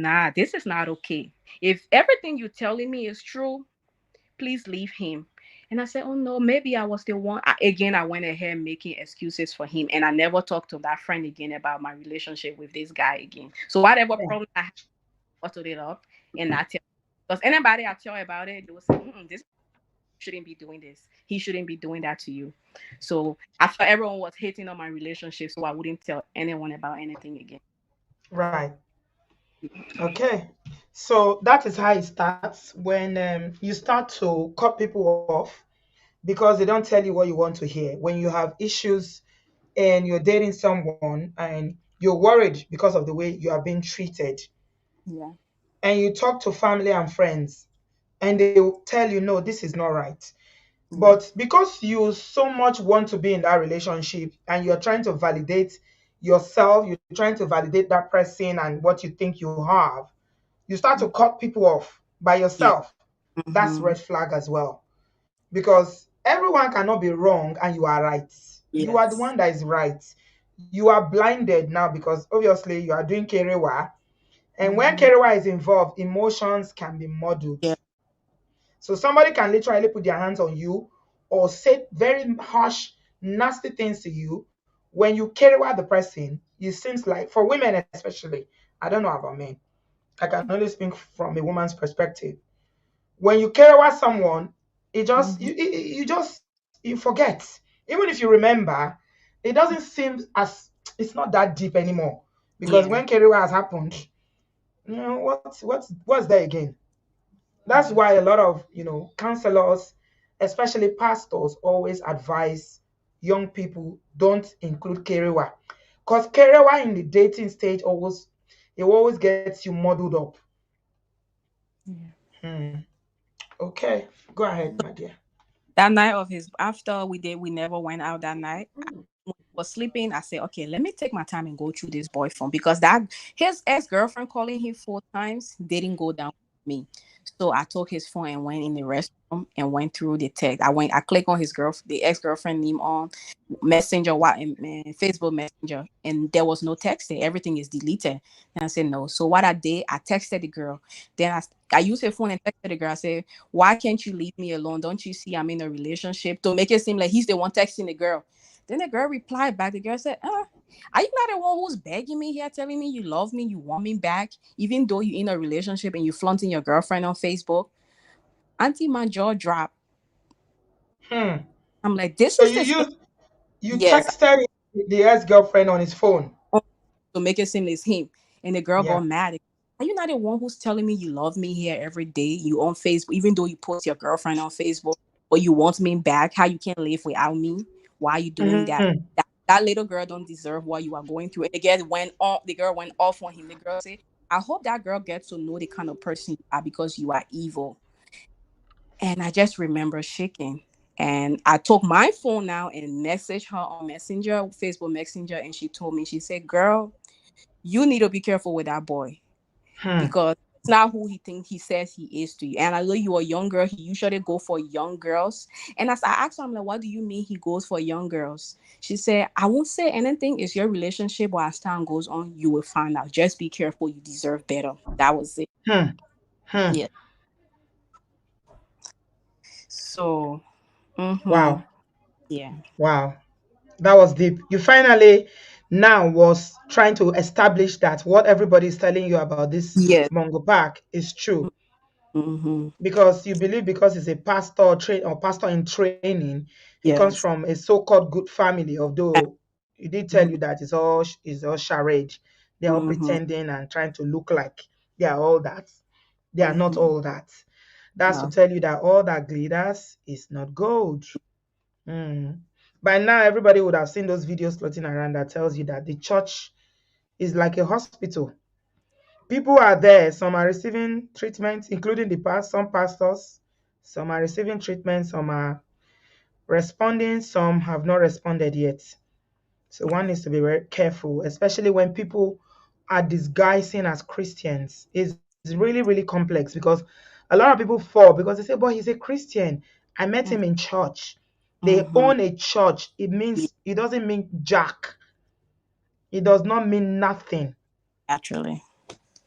nah, this is not okay. If everything you're telling me is true, please leave him. And I said, oh no, maybe I was the one. Again, I went ahead making excuses for him, and I never talked to that friend again about my relationship with this guy again. So whatever Yeah. problem I bottled it up and not tell. Because anybody I tell about it, they will say, this shouldn't be doing this. He shouldn't be doing that to you. So I felt everyone was hating on my relationship, so I wouldn't tell anyone about anything again. Right. Okay. So that is how it starts when you start to cut people off because they don't tell you what you want to hear. When you have issues and you're dating someone and you're worried because of the way you are being treated, Yeah. and you talk to family and friends and they will tell you, no, this is not right. Yeah. But because you so much want to be in that relationship and you're trying to validate yourself, you're trying to validate that person and what you think you have, you start to cut people off by Yeah. yourself. That's Mm-hmm. red flag as well. Because everyone cannot be wrong and you are right. You are the Yes. one that is right. You are blinded now because obviously you are doing kerewa. And when Mm-hmm. kerewa is involved, emotions can be muddled. Yeah. So somebody can literally put their hands on you or say very harsh, nasty things to you. When you kerewa the person, it seems like, for women especially, I don't know about men, I can only speak from a woman's perspective. When you care about someone, it just Mm-hmm. you just you forget. Even if you remember, it doesn't seem as, it's not that deep anymore. Because Yeah. when Kerewa has happened, what's there again? That's Yeah. why a lot of counselors, especially pastors, always advise young people don't include Kerewa. Because Kerewa in the dating stage always gets you muddled up. Yeah. Hmm. Okay, go ahead, my dear. That night of his after we never went out that night. When he was sleeping, I said, okay, let me take my time and go through this boy phone because that his ex-girlfriend calling him 4 times didn't go down with me. So I took his phone and went in the restroom and went through the text. I clicked on his the ex-girlfriend name on Messenger, what Facebook Messenger, and there was no text there. Everything is deleted. And I said no. So what I did, I texted the girl. Then I used her phone and texted the girl. I said, why can't you leave me alone? Don't you see I'm in a relationship? To make it seem like he's the one texting the girl. Then the girl replied back. The girl said, are you not the one who's begging me here, telling me you love me, you want me back, even though you're in a relationship and you flaunting your girlfriend on Facebook? Auntie, my jaw dropped. Hmm. I'm like, this So is you the same. use you Yes, texted. the ex-girlfriend on his phone. to make it seem it's him. And the girl got Yeah. mad. Are you not the one who's telling me you love me here every day? You on Facebook, even though you post your girlfriend on Facebook, but you want me back? How you can't live without me? Why are you doing that? Hmm. That little girl don't deserve what you are going through. And again, the girl went off on him. The girl said, I hope that girl gets to know the kind of person you are because you are evil. And I just remember shaking. And I took my phone now and messaged her on Messenger, Facebook Messenger, and she told me, she said, girl, you need to be careful with that boy Hmm. because it's not who he thinks he says he is to you. And I know you are a young girl. He usually go for young girls. And as I asked her, I'm like, what do you mean he goes for young girls? She said, I won't say anything. It's your relationship, but as time goes on, you will find out. Just be careful. You deserve better. That was it. Hmm. Hmm. Yeah. So, mm-hmm. Wow. Yeah. Wow. That was deep. You finally now was trying to establish that what everybody is telling you about this Yes. Mongo Park is true. Mm-hmm. Because you believe because he's a pastor or pastor in training, he comes Yes. from a so-called good family, although he did tell you that it's all charade. They're all Mm-hmm. pretending and trying to look like they are all that. They are not Mm-hmm. all that. That's to No. tell you that all that glitters is not gold. Mm. By now, everybody would have seen those videos floating around that tells you that the church is like a hospital. People are there. Some are receiving treatment, including some pastors. Some are receiving treatment. Some are responding. Some have not responded yet. So one needs to be very careful, especially when people are disguising as Christians. It's really, really complex because a lot of people fall because they say, "But he's a Christian. I met him in church." They Mm-hmm. own a church. Yeah, It doesn't mean jack. It does not mean nothing. naturally.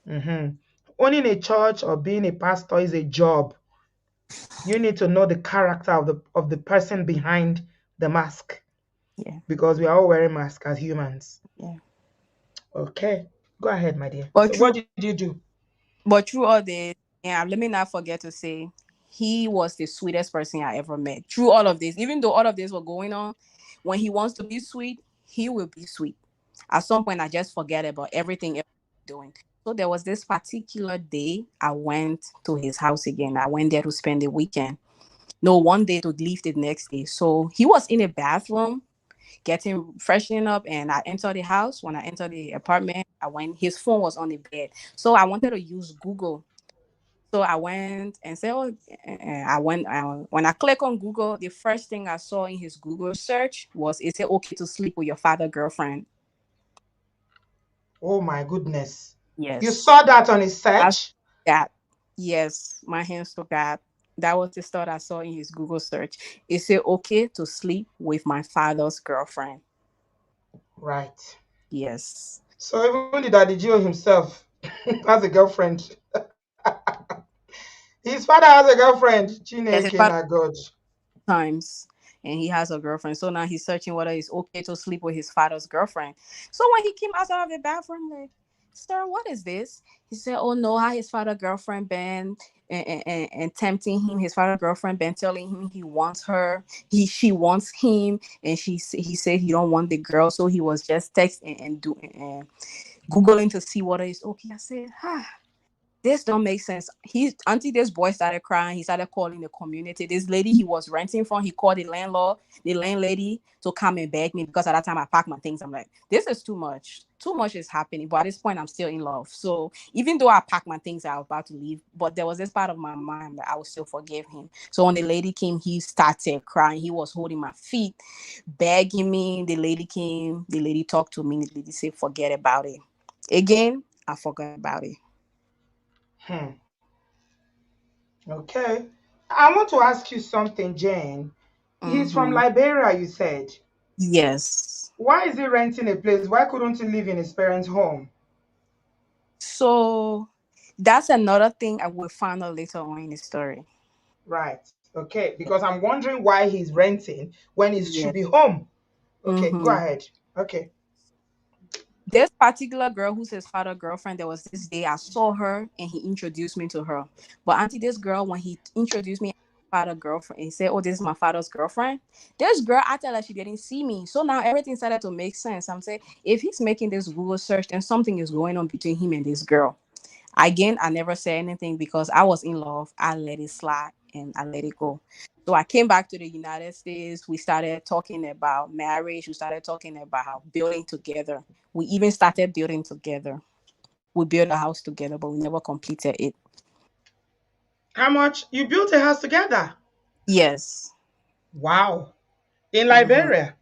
Mhm. Owning a church or being a pastor is a job. You need to know the character of the person behind the mask Yeah. because we are all wearing masks as humans. Yeah. Okay, go ahead, my dear. But So what true. did you do? But through all this, yeah, let me not forget to say he was the sweetest person I ever met. Through all of this, even though all of this was going on, when he wants to be sweet, he will be sweet. At some point, I just forget about everything else he's doing. So there was this particular day I went to his house again. I went there to spend the weekend. No, one day to leave the next day. So he was in a bathroom getting freshening up, and I entered the house. When I entered the apartment, I went, his phone was on the bed. So I wanted to use Google. So I went and said, oh, I went, when I click on Google, the first thing I saw in his Google search was, is it okay to sleep with your father girlfriend? Oh my goodness. You Yes. saw that on his I search? that. Yes, my hands to God. That was the thought I saw in his Google search. Is it okay to sleep with my father's girlfriend? Right. Yes. So even the daddy Gio himself has a girlfriend. His father has a girlfriend. Yes, his Chineke father na God. times, and he has a girlfriend. So now he's searching whether it's okay to sleep with his father's girlfriend. So when he came outside of the bathroom, like, sir, what is this? He said, oh no, how his father girlfriend been and tempting him. His father girlfriend been telling him he wants her. She wants him, and he said he don't want the girl. So he was just texting and doing and googling to see what is okay. I said, this don't make sense. He until this boy started crying, he started calling the community. This lady he was renting from, he called the landlord, the landlady to come and beg me because at that time I packed my things. I'm like, this is too much. Too much is happening. But at this point, I'm still in love. So even though I packed my things, I was about to leave, but there was this part of my mind that I would still forgive him. So when the lady came, he started crying. He was holding my feet, begging me. The lady came, the lady talked to me, the lady said, forget about it. Again, I forgot about it. Hmm. Okay. I want to ask you something, Jane. He's from Mm-hmm. Liberia, you said. Yes. Why is he renting a place? Why couldn't he live in his parents' home? So that's another thing I will find out later on in the story. Right. Okay. Because I'm wondering why he's renting when he should Yeah. be home. Okay. Go Mm-hmm. ahead. Okay. This particular girl who's his father girlfriend, there was this day I saw her and he introduced me to her. But auntie, this girl, when he introduced me as father girlfriend. He said, "Oh, this is my father's girlfriend." This girl acted like she didn't see me. So now everything started to make sense. I'm saying, if he's making this Google search, then something is going on between him and this girl. Again, I never said anything because I was in love. I let it slide and I let it go. So I came back to the United States. We started talking about marriage. We started talking about building together. We even started building together. We built a house together, but we never completed it. How much you built a house together? Yes. Wow. In Hmm. Liberia.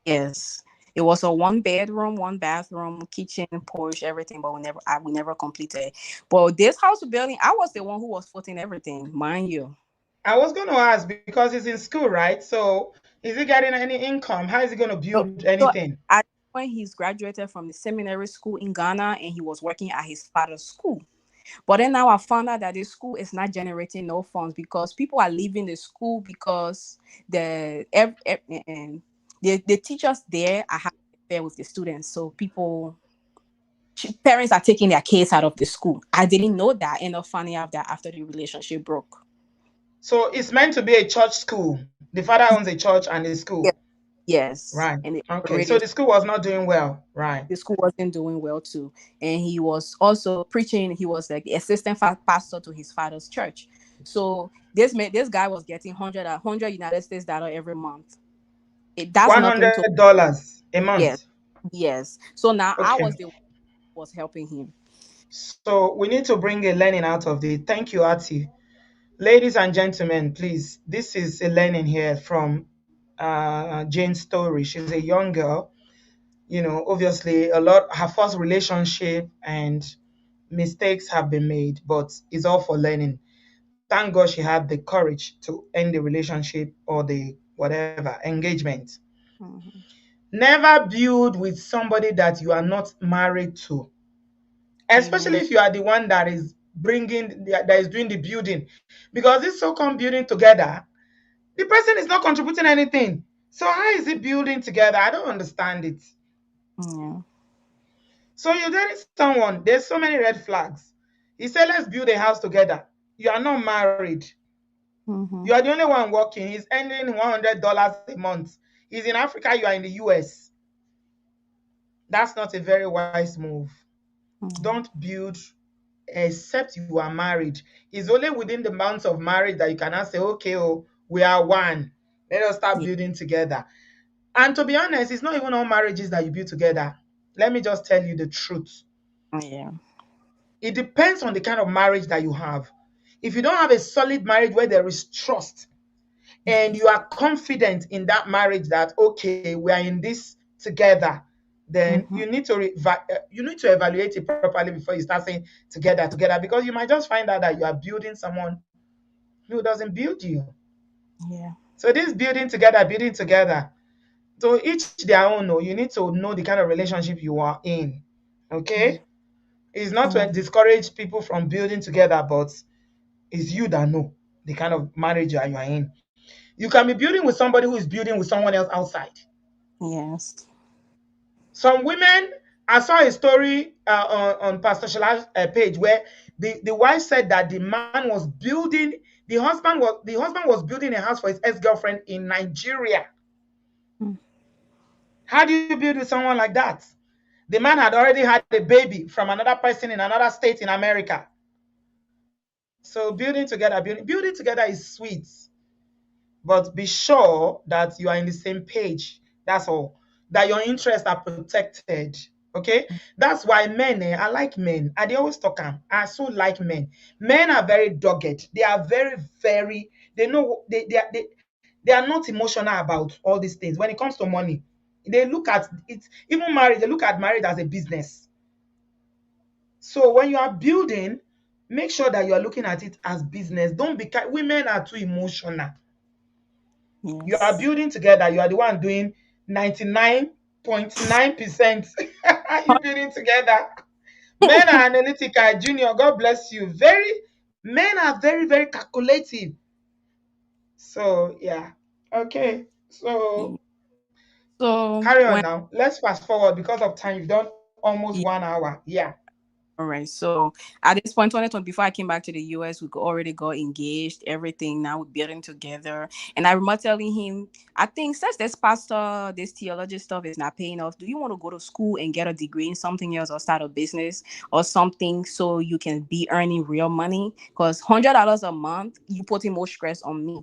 Yes. It was a one bedroom, one bathroom, kitchen, porch, everything, but we never completed it. But this house building, I was the one who was footing everything, mind you. I was going to ask because he's in school, right? So is he getting any income? How is he going to So, build so anything? at when he's graduated from the seminary school in Ghana and he was working at his father's school. But then now I found out that the school is not generating no funds because people are leaving the school because and the teachers there are having affair with the students. So parents are taking their kids out of the school. I didn't know that. I ended up finding out that after the relationship broke. So it's meant to be a church school. The father owns a church and a school. Yeah. Yes, Right. and it's a Okay. So radio. the school was not doing well. Right. The school wasn't doing well too, and he was also preaching. He was like the assistant pastor to his father's church. So this guy was getting hundred United States dollar every month. That's nothing to. $100 a month. Yes, yes. So now I Okay. was the one who was helping him. So we need to bring a learning out of it. Thank you, Ati. Ladies and gentlemen, please, this is a learning here from Jane's story. She's a young girl. Obviously, her first relationship and mistakes have been made, but it's all for learning. Thank God she had the courage to end the relationship or the whatever engagement. Mhm. Never build with somebody that you are not married to, especially Amen. if you are the one that is that is doing the building, because this so-called building together, the person is not contributing anything. So how is it building together? I don't understand it. Yeah. So you're dating someone, there's so many red flags. He said, let's build a house together. You are not married. Mm-hmm. You are the only one working. He's earning $100 a month. He's in Africa, you are in the US. That's not a very wise move. Don't build except you are married. It's only within the months of marriage that you can now say, okay, oh, we are one. Let us start Yeah. building together. And to be honest, it's not even all marriages that you build together. Let me just tell you the truth. Yeah. It depends on the kind of marriage that you have. If you don't have a solid marriage where there is trust and you are confident in that marriage that okay, we are in this together, then Mm-hmm. you need to evaluate it properly before you start saying together, because you might just find out that you are building someone who doesn't build you. Yeah. So this building together, so each their own. You need to know the kind of relationship you are in. Okay, it's not to Yeah. discourage people from building together, but it's you that know the kind of marriage that you are in. You can be building with somebody who is building with someone else outside. Yes. Some women, I saw a story on Pastor Shala's page where the wife said that the man was building, the husband was building a house for his ex-girlfriend in Nigeria. Mm. How do you build with someone like that? The man had already had a baby from another person in another state in America. So building together is sweet. But be sure that you are in the same page. That's all. That your interests are protected. Okay? That's why men, I like men. I they always talk I so like men. Men are very dogged. They are very, very, they know they are not emotional about all these things. When it comes to money, they look at it, even marriage, they look at marriage as a business. So when you are building, make sure that you are looking at it as business. Don't be women are too emotional. You are Yes. building together. You are the one doing 99.9%. You building together. Men are analytical. Junior, God bless you. Men are very, very calculative. So, yeah. Okay. So, So carry on when now. Let's fast forward because of time. You've done almost 1 hour. Yeah. All right. So at this point, 2020, before I came back to the US, already got engaged, everything. Now we're building together. And I remember telling him, I think since this pastor, this theology stuff is not paying off, do you want to go to school and get a degree in something else or start a business or something so you can be earning real money? Because $100 a month, you putting more stress on me.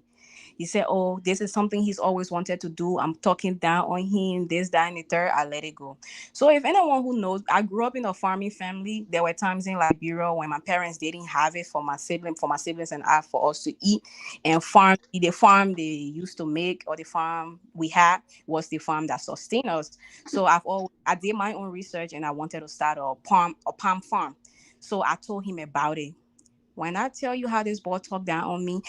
He said, oh, this is something he's always wanted to do. I'm talking down on him, this, that, and the third. I let it go. So if anyone who knows, I grew up in a farming family. There were times in Liberia when my parents didn't have it for my siblings and I for us to eat. And the farm they used to make or the farm we had was the farm that sustained us. So I did my own research and I wanted to start a palm farm. So I told him about it. When I tell you how this boy talked down on me,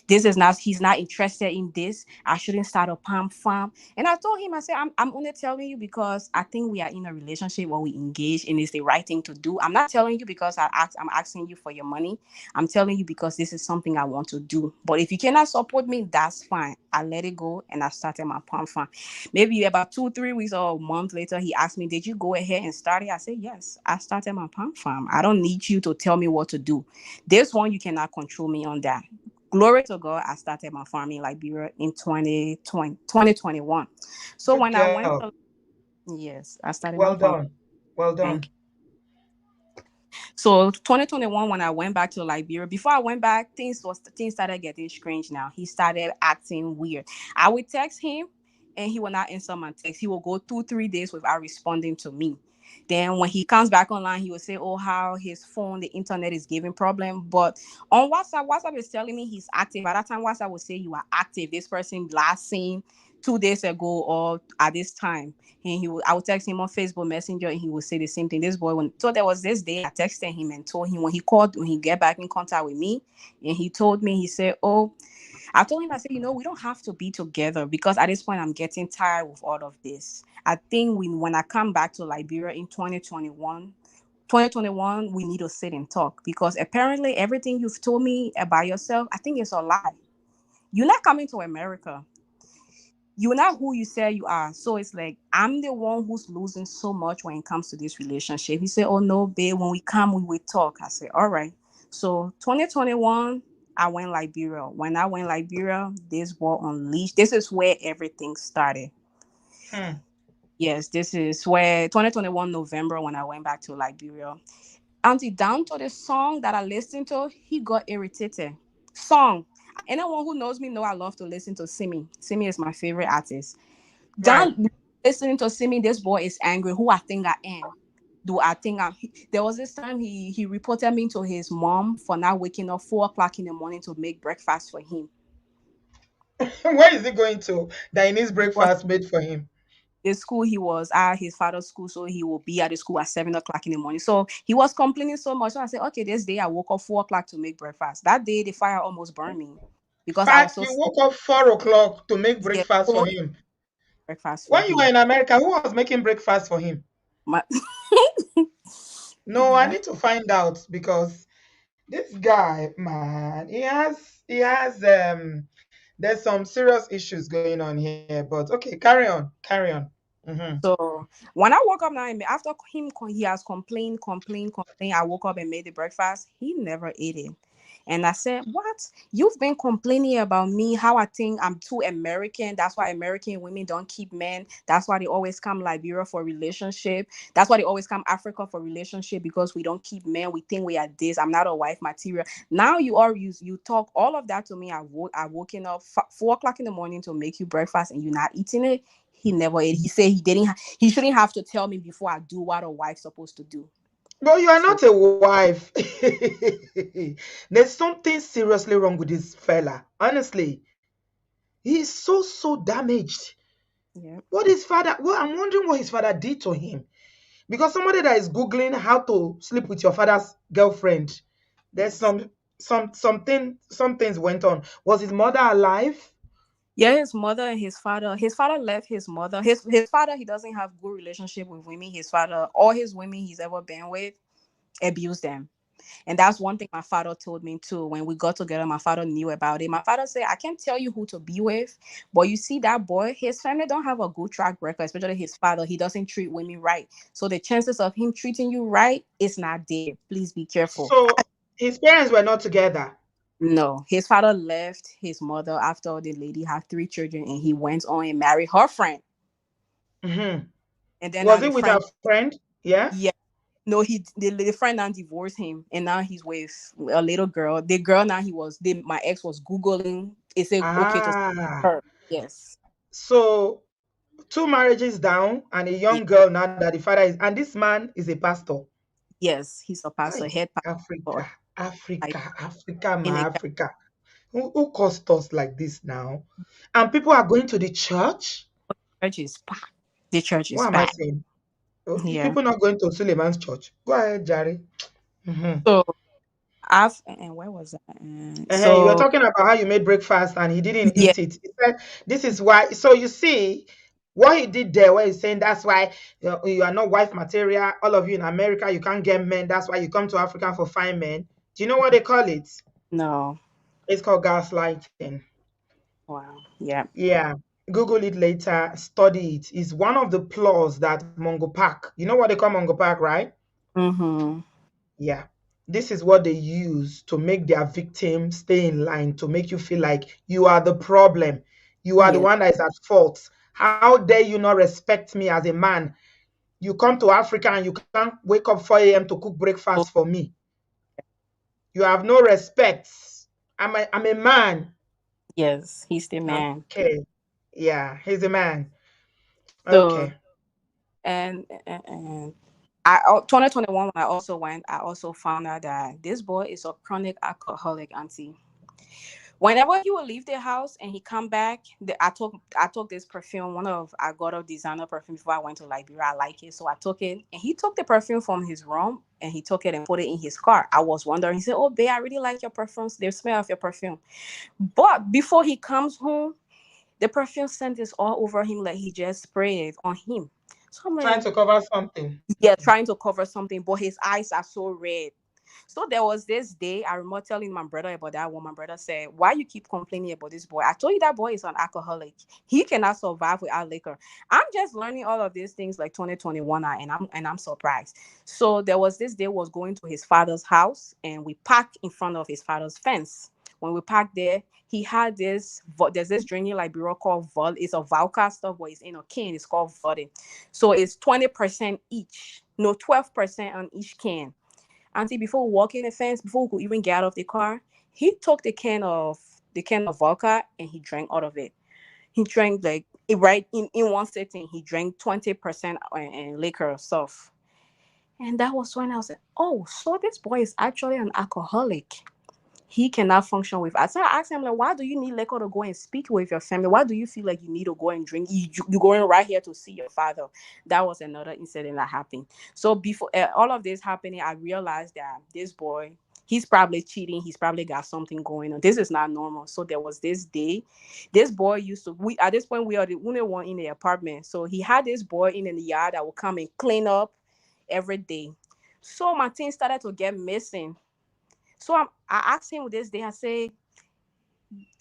this is not, he's not interested in this. I shouldn't start a palm farm. And I told him, I said, I'm only telling you because I think we are in a relationship where we engage and it's the right thing to do. I'm not telling you because I'm asking you for your money. I'm telling you because this is something I want to do. But if you cannot support me, that's fine. I let it go and I started my palm farm. Maybe about 2, 3 weeks or a month later, he asked me, did you go ahead and start it? I said, yes, I started my palm farm. I don't need you to tell me what to do. This one, you cannot control me on that. Glory to God, I started my farm in Liberia in 2021. So Good when I went girl. to, yes, I started Well my farm. done. Well Thank done. you. So 2021, when I went back to Liberia, before I went back, things started getting strange now. He started acting weird. I would text him and he will not answer my text. He will go 2, 3 days without responding to me. Then when he comes back online, he will say, oh, how his phone, the internet is giving problem. But on WhatsApp is telling me he's active. By that time, WhatsApp will say you are active. This person last seen 2 days ago or at this time. And I would text him on Facebook Messenger and he would say the same thing. This boy, so there was this day I texted him and told him when he get back in contact with me, and he told me, he said, oh, I told him, I said, we don't have to be together because at this point I'm getting tired with all of this. I think when I come back to Liberia in 2021, we need to sit and talk because apparently everything you've told me about yourself, I think it's a lie. You're not coming to America. You're not who you say you are. So it's like, I'm the one who's losing so much when it comes to this relationship. He said, oh no, babe, when we come, we will talk. I said, all right. So 2021, I went Liberia. When I went Liberia, this war unleashed. This is where everything started. Hmm. Yes, this is where 2021 November when I went back to Liberia. Until down to the song that I listened to, he got irritated. Song. Anyone who knows me know I love to listen to Simi. Simi is my favorite artist. Right. Down listening to Simi, this boy is angry. Who I think I am? Do I think I'm? There was this time he reported me to his mom for not waking up 4 o'clock in the morning to make breakfast for him. Where is he going to? That he needs He was breakfast made for him. the school he was at his father's school, so he will be at the school at 7 o'clock in the morning. So he was complaining so much. So I said, okay, this day I woke up 4 o'clock to make breakfast. That day the fire almost burned me because I was Fact, so you woke up 4 o'clock to make scared. breakfast for Oh, him. breakfast for When you were him. in America, who was making breakfast for him? My, No, I yeah. need to find out because this guy, man, there's some serious issues going on here. But okay, carry on. Mm-hmm. So when I woke up now, after he has complained. I woke up and made the breakfast. He never ate it. And I said, what? You've been complaining about me, how I think I'm too American. That's why American women don't keep men. That's why they always come Liberia for relationship. That's why they always come Africa for relationship because we don't keep men. We think we are this. I'm not a wife material. Now you talk all of that to me. I woken up 4 o'clock in the morning to make you breakfast and you're not eating it. He never ate. He said he shouldn't have to tell me before I do what a wife's supposed to do. But you are So not a wife. There's something seriously wrong with this fella. Honestly, he's so damaged. yeah. What his father? Well, I'm wondering what his father did to him. Because somebody that is googling how to sleep with your father's girlfriend, there's Yes. some things went on. Was his mother alive? Yeah, his mother and his father. His father left his mother. His father, he doesn't have good relationship with women. His father, all his women he's ever been with, abused them. And that's one thing my father told me too. When we got together, my father knew about it. My father said, I can't tell you who to be with, but you see that boy, his family don't have a good track record, especially his father. He doesn't treat women right. So the chances of him treating you right is not there. Please be careful. So his parents were not together. No, his father left his mother after the lady had 3 children, and he went on and married her friend. Hmm. And then now Was the it with her friend, friend? Yeah. yeah, no, the friend now divorced him, and now he's with a little girl. The girl now my ex was googling. It said okay to Ah. her. Yes, So two marriages down and a yeah, young girl now that the father is, and this man is a pastor. yes, he's a pastor, Ay, head pastor for Africa, like Africa, Africa, in a my Africa. Who caused us like this now? And people are going to the church. church is packed. The church is What am I packed. saying? Oh, Yeah. people not going to Suleiman's church. Go ahead, Jerry. Hmm. So I've and where was that? You were So talking about how you made breakfast and he didn't yeah, eat it. He said, "This is why." So you see what he did there, where he's saying that's why you are not wife material. All of you in America, you can't get men. That's why you come to Africa for fine men. Do you know what they call it? no, It's called gaslighting. wow, yeah. Yeah. Google it later, study it. It's one of the flaws that Mongo Park. You know what they call Mongo Park, right? Mm-hmm. Yeah. This is what they use to make their victim stay in line, to make you feel like you are the problem. You are the Yeah. one that is at fault. How dare you not respect me as a man? You come to Africa and you can't wake up 4 a.m. to cook breakfast Oh, for me. You have no respect. I'm a man. yes, he's the man. Okay. Yeah, he's a man. Okay. So and 2021 when I also went, I also found out that this boy is a chronic alcoholic, auntie. Whenever he would leave the house and he come back, I took this perfume. I got a designer perfume before I went to Liberia. I like it, so I took it. And he took the perfume from his room and he took it and put it in his car. I was wondering. He said, "Oh, babe, I really like your perfumes. The smell of your perfume." But before he comes home, the perfume scent is all over him, like he just sprayed it on him. So I'm Trying like, to cover something. yeah, trying to cover something, but his eyes are so red. So there was this day I remember telling my brother about that one. My brother said, "Why you keep complaining about this boy? I told you that boy is an alcoholic. He cannot survive without liquor." I'm just learning all of these things like 2021 and I'm surprised. So there was this day was going to his father's house and we parked in front of his father's fence. When we parked there, he had there's this drinking like bureau called Vol. It's a vodka stuff, but it's in a can. It's called Vodka. So it's 20% each. No, 12% on each can. Auntie, before we walk in the fence, before we could even get out of the car, he took the can of vodka and he drank out of it. He drank like right in one sitting. He drank 20% and liquor stuff. And that was when I was like, oh, so this boy is actually an alcoholic. He cannot function with us. So I asked him, like, why do you need liquor to go and speak with your family? Why do you feel like you need to go and drink? You're going right here to see your father. That was another incident that happened. So before all of this happening, I realized that this boy, he's probably cheating. He's probably got something going on. This is not normal. So there was this day, this boy used to, we at this point, we are the only one in the apartment. So he had this boy in the yard that would come and clean up every day. So my things started to get missing. So I asked him this day, I say,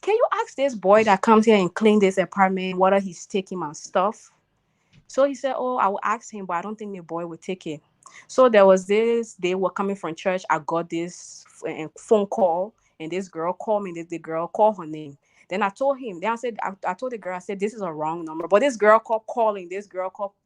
can you ask this boy that comes here and clean this apartment whether he's taking my stuff? So he said, oh, I will ask him, but I don't think the boy will take it. So there was this, they were coming from church. I got this phone call, and this girl called me. The girl called her name. Then I told him, then I told the girl, I said, this is a wrong number. But this girl kept calling.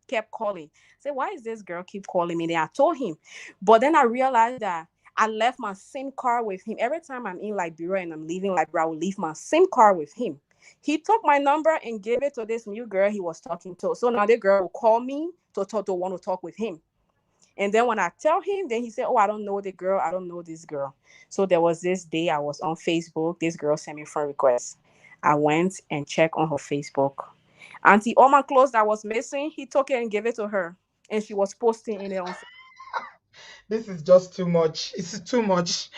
Kept calling. I said, why is this girl keep calling me? Then I told him. But then I realized that I left my SIM card with him. Every time I'm in Liberia and I'm leaving Liberia, I will leave my SIM card with him. He took my number and gave it to this new girl he was talking to. So now the girl will call me to want to talk with him. And then when I tell him, then he said, oh, I don't know the girl. I don't know this girl. So there was this day I was on Facebook. This girl sent me friend request. I went and checked on her Facebook. Auntie, all my clothes that was missing, he took it and gave it to her. And she was posting in it on Facebook. This is just too much. It's too much.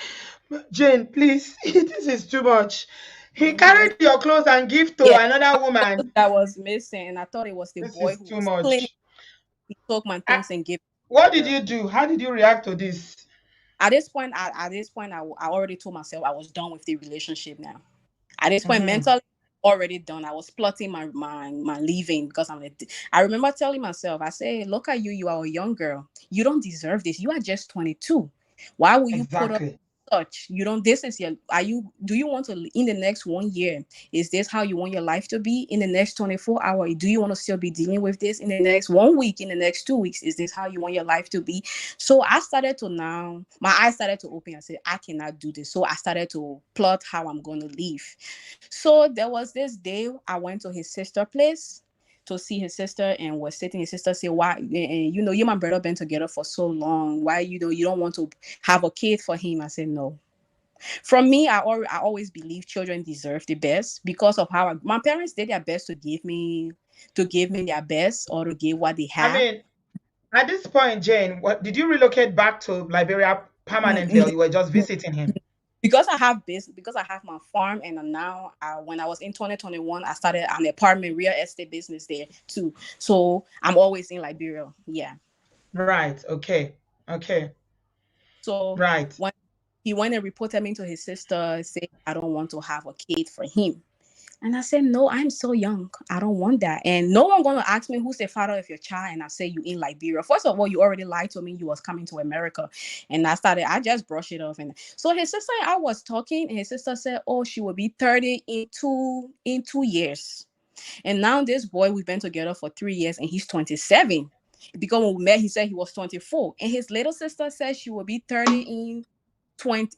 Jane, please. This is too much. He Mhm. carried your clothes and give to Yeah, another woman. that was missing. And I thought it was the This boy is who too was cleaning. much. He took my Ah, things and gave it what to did her. you do? How did you react to this? At this point, I already told myself I was done with the relationship now. At this point, Mm-hmm. mentally already done. I was plotting my leaving because I remember telling myself, I say, look at you, you are a young girl. You don't deserve this. You are just 22. Why will you put up Exactly. such? You don't this is your are you do you want to in the next 1 year? Is this how you want your life to be in the next 24 hours? Do you want to still be dealing with this in the next 1 week, in the next 2 weeks? Is this how you want your life to be? So I started to now, my eyes started to open. I said, I cannot do this. So I started to plot how I'm going to leave. So there was this day I went to his sister place to see his sister and was sitting. His sister said, why, you and my brother been together for so long. Why, you don't want to have a kid for him? I said, no. From me, I always believe children deserve the best because of how my parents did their best to give me their best or to give what they I have. mean, at this point, Jane, what did you relocate back to Liberia permanently, or you were just visiting him? Because I have my farm, and now when I was in 2021, I started an apartment real estate business there too. So I'm always in Liberia. Yeah. Right. Okay. Okay. So Right. when he went and reported me to his sister, saying I don't want to have a kid for him. And I said, no, I'm so young. I don't want that. And no one gonna ask me who's the father of your child. And I say you in Liberia. First of all, you already lied to me. You was coming to America. And I just brushed it off. And so his sister and I was talking, and his sister said, oh, she will be 30 in 2 years. And now this boy, we've been together for 3 years, and he's 27. Because when we met, he said he was 24. And his little sister said she will be 30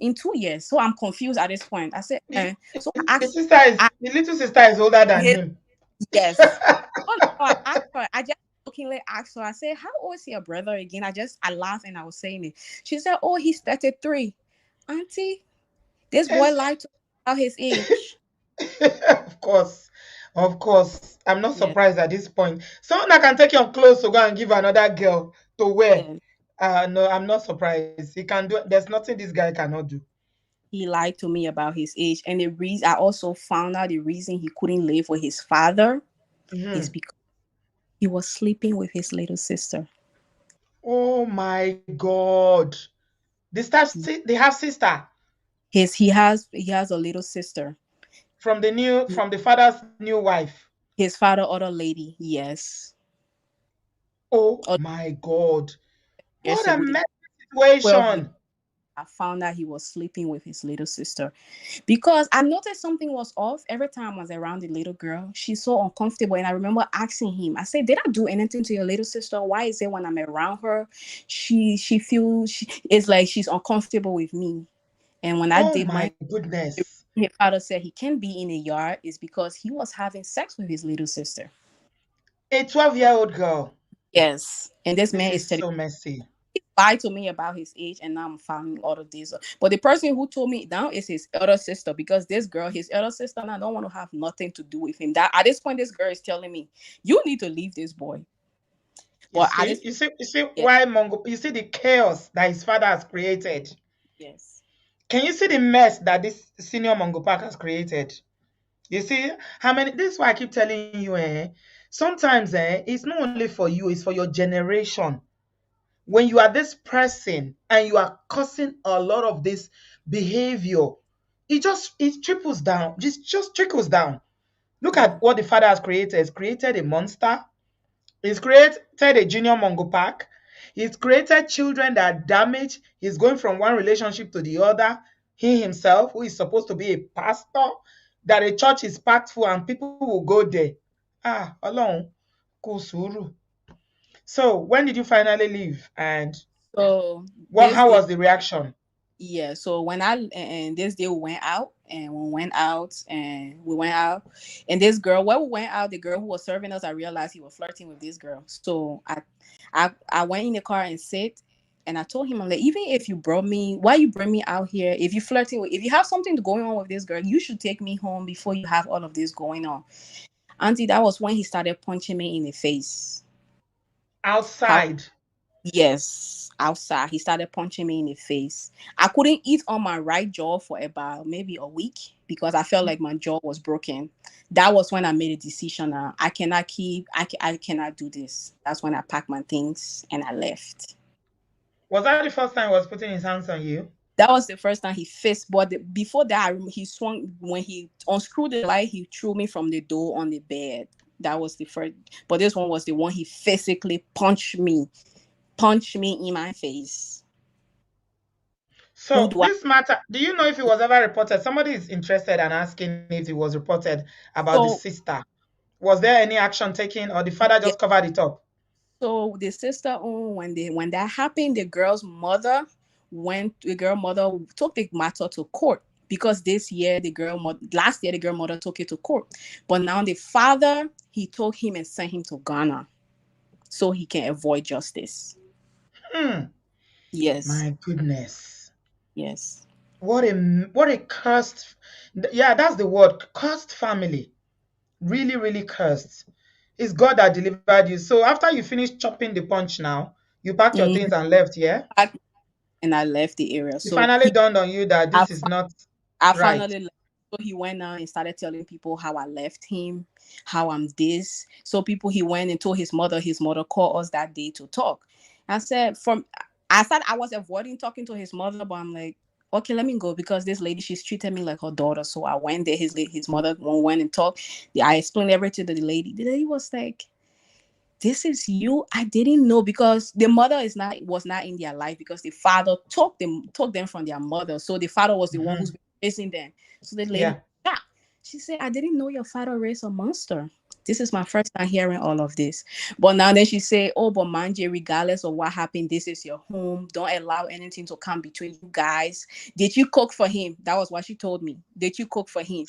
in 2 years. So I'm confused at this point. I said, so I asked The little sister is older than his him. yes. Oh no, I asked her. I just jokingly asked her. I said, "How old is your brother again?" I laughed and I was saying it. She said, "Oh, he's 33." Auntie, this boy Yes. lied to me about his age. Of course. Of course. I'm not Yes, surprised at this point. Someone that can take your clothes to go and give another girl to wear. yes. No, I'm not surprised. He can do, there's nothing this guy cannot do. He lied to me about his age, and the reason I also found out the reason he couldn't live with his father is Mhm. because he was sleeping with his little sister. Oh my God. They have sister He has a little sister. from the father's new wife. His father, other lady, yes. Oh Oh, my God. yes, What a with the messy 12 years. situation. I found out he was sleeping with his little sister because I noticed something was off every time I was around the little girl. She's so uncomfortable. And I remember asking him, I said, did I do anything to your little sister? Why is it when I'm around her, she feels it's like she's uncomfortable with me? And when I Oh did my my goodness. his father said he can't be in a yard is because he was having sex with his little sister. A 12-year-old girl. Yes. And this This man is is telling so messy. lied to me about his age, and now I'm finding all of this. But the person who told me now is his elder sister, because this girl, his elder sister, and I don't want to have nothing to do with him. That at this point, this girl is telling me, you need to leave this boy. You But at see, this, you see yeah, why Mongo, you see the chaos that his father has created. yes, Can you see the mess that this senior Mongo Park has created? You see how many, this is why I keep telling you, sometimes it's not only for you, it's for your generation. When you are this person and you are causing a lot of this behavior, it triples down, just trickles down. Look yeah, at what the father has created. He's created a monster. He's created a junior Mongo Park. He's created children that are damaged. He's going from one relationship to the other. He himself, who is supposed to be a pastor, that a church is packed full and people will go there. Ah, alone. Kusuru. So when did you finally leave? And so what? this How day, was the reaction? yeah, so when I and this day we went out, we went out, and this girl, when we went out, the girl who was serving us, I realized he was flirting with this girl. So I went in the car and sit, and I told him, I'm like, even if you brought me, why you bring me out here? If you flirting with, if you have something going on with this girl, you should take me home before you have all of this going on. Auntie, that was when he started punching me in the face. How Outside. Yes, outside. He started punching me in the face. I couldn't eat on my right jaw for about maybe a week because I felt like my jaw was broken. That was when I made a decision. I cannot keep, I cannot do this. That's when I packed my things and I left. Was that the first time he was putting his hands on you? That was the first time he faced. But before that, he swung when he unscrewed the light. He threw me from the door on the bed. That was the first. But this one was the one he physically punched me in my face. Who So do I? this matter, do you know if it was ever reported? Somebody is interested and asking if it was reported about the So sister. Was there any action taken or the father yeah. just covered it up? So the sister, when that happened, the girl's mother the girl mother took the matter to court because this year last year the girl mother took it to court, but now the father he took him and sent him to Ghana so he can avoid justice. Hmm. Yes, My goodness. yes. What a cursed, yeah, that's the word, cursed family. Really, really cursed. It's God that delivered you. So after you finished chopping the punch now, you packed your things Mhm. and left, yeah? And I left the area. It So finally dawned on you that I this is not I right. finally left. So he went out and started telling people how I left him, how I'm this. So people he went and told his mother. His mother called us that day to talk. I said I was avoiding talking to his mother, but I'm like, okay, let me go because this lady she's treated me like her daughter. So I went there. His mother went and talked. I explained everything to the lady. The lady was like, this is you. I didn't know because the mother is not was not in their life because the father took them from their mother. So the father was the one who's Mhm. been raising them. So the lady Yeah. shocked. She said, I didn't know your father raised a monster. This is my first time hearing all of this. But now then she said, oh, but Manje, regardless of what happened, this is your home. Don't allow anything to come between you guys. Did you cook for him? That was what she told me. Did you cook for him?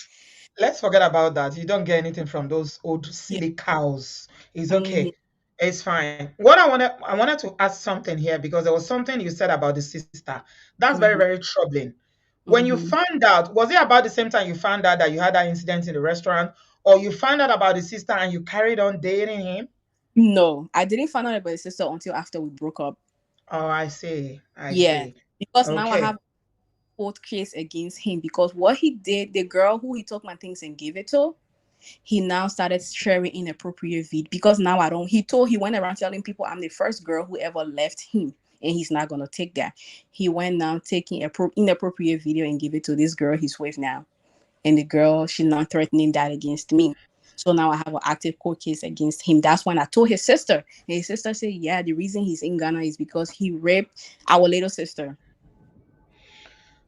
Let's forget about that. You don't get anything from those old Yeah. silly cows. It's Mm-hmm. okay. It's fine. I wanted to ask something here because there was something you said about the sister. That's very, Mm-hmm. very troubling. When you Mm-hmm. found out, was it about the same time you found out that you had that incident in the restaurant, or you found out about the sister and you carried on dating him? No, I didn't find out about his sister until after we broke up. Oh, I see. I Yeah, see. because now I Okay. have a court case against him because what he did, the girl who he took my things and gave it to, he now started sharing inappropriate vid because now I don't. He went around telling people I'm the first girl who ever left him, and he's not gonna take that. He went now taking a inappropriate video and give it to this girl he's with now, and the girl she now threatening that against me. So now I have an active court case against him. That's when I told his sister. And his sister said, yeah, the reason he's in Ghana is because he raped our little sister.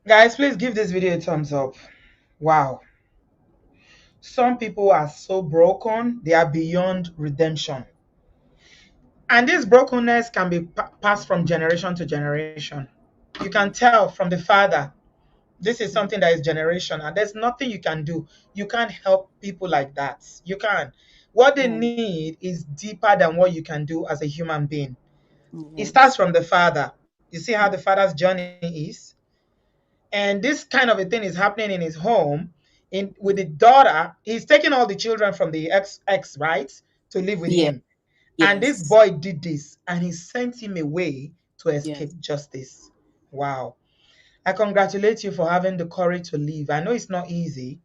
Guys, please give this video a thumbs up. Wow. Some people are so broken, they are beyond redemption. And this brokenness can be passed from generation to generation. You can tell from the father, this is something that is generational. There's nothing you can do. You can't help people like that. You can't. What they Mm, need is deeper than what you can do as a human being. It starts yes. from the father. You see how the father's journey is? And this kind of a thing is happening in his home. In with the daughter, he's taking all the children from the ex, right, to live with Yes. him. And this Yes. boy did this and he sent him away to Yes. escape justice. Wow. I congratulate you for having the courage to leave. I know it's not easy.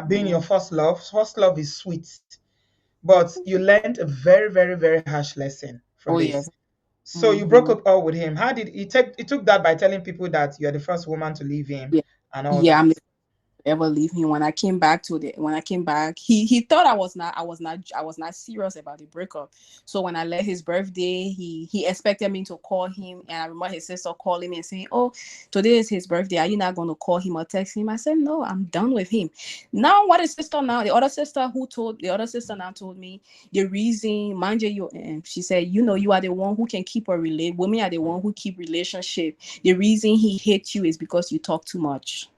Being Yeah. your first love. First love is sweet, but you learned a very, very, very harsh lesson from Oh this. yes. So you broke Mm-hmm. up all with him. How did he take? He took that by telling people that you're the first woman to leave him Yeah. and all Yeah. that. Ever leave me. When I came back, he thought I was not serious about the breakup. So when I left his birthday, he expected me to call him, and I remember his sister calling me and saying, oh, today is his birthday, are you not going to call him or text him? I said, no, I'm done with him. Now what is sister now the other sister who told the other sister now told me the reason, mind you, and she said, you are the one who can keep a relate women are the one who keep relationship. The reason he hates you is because you talk too much.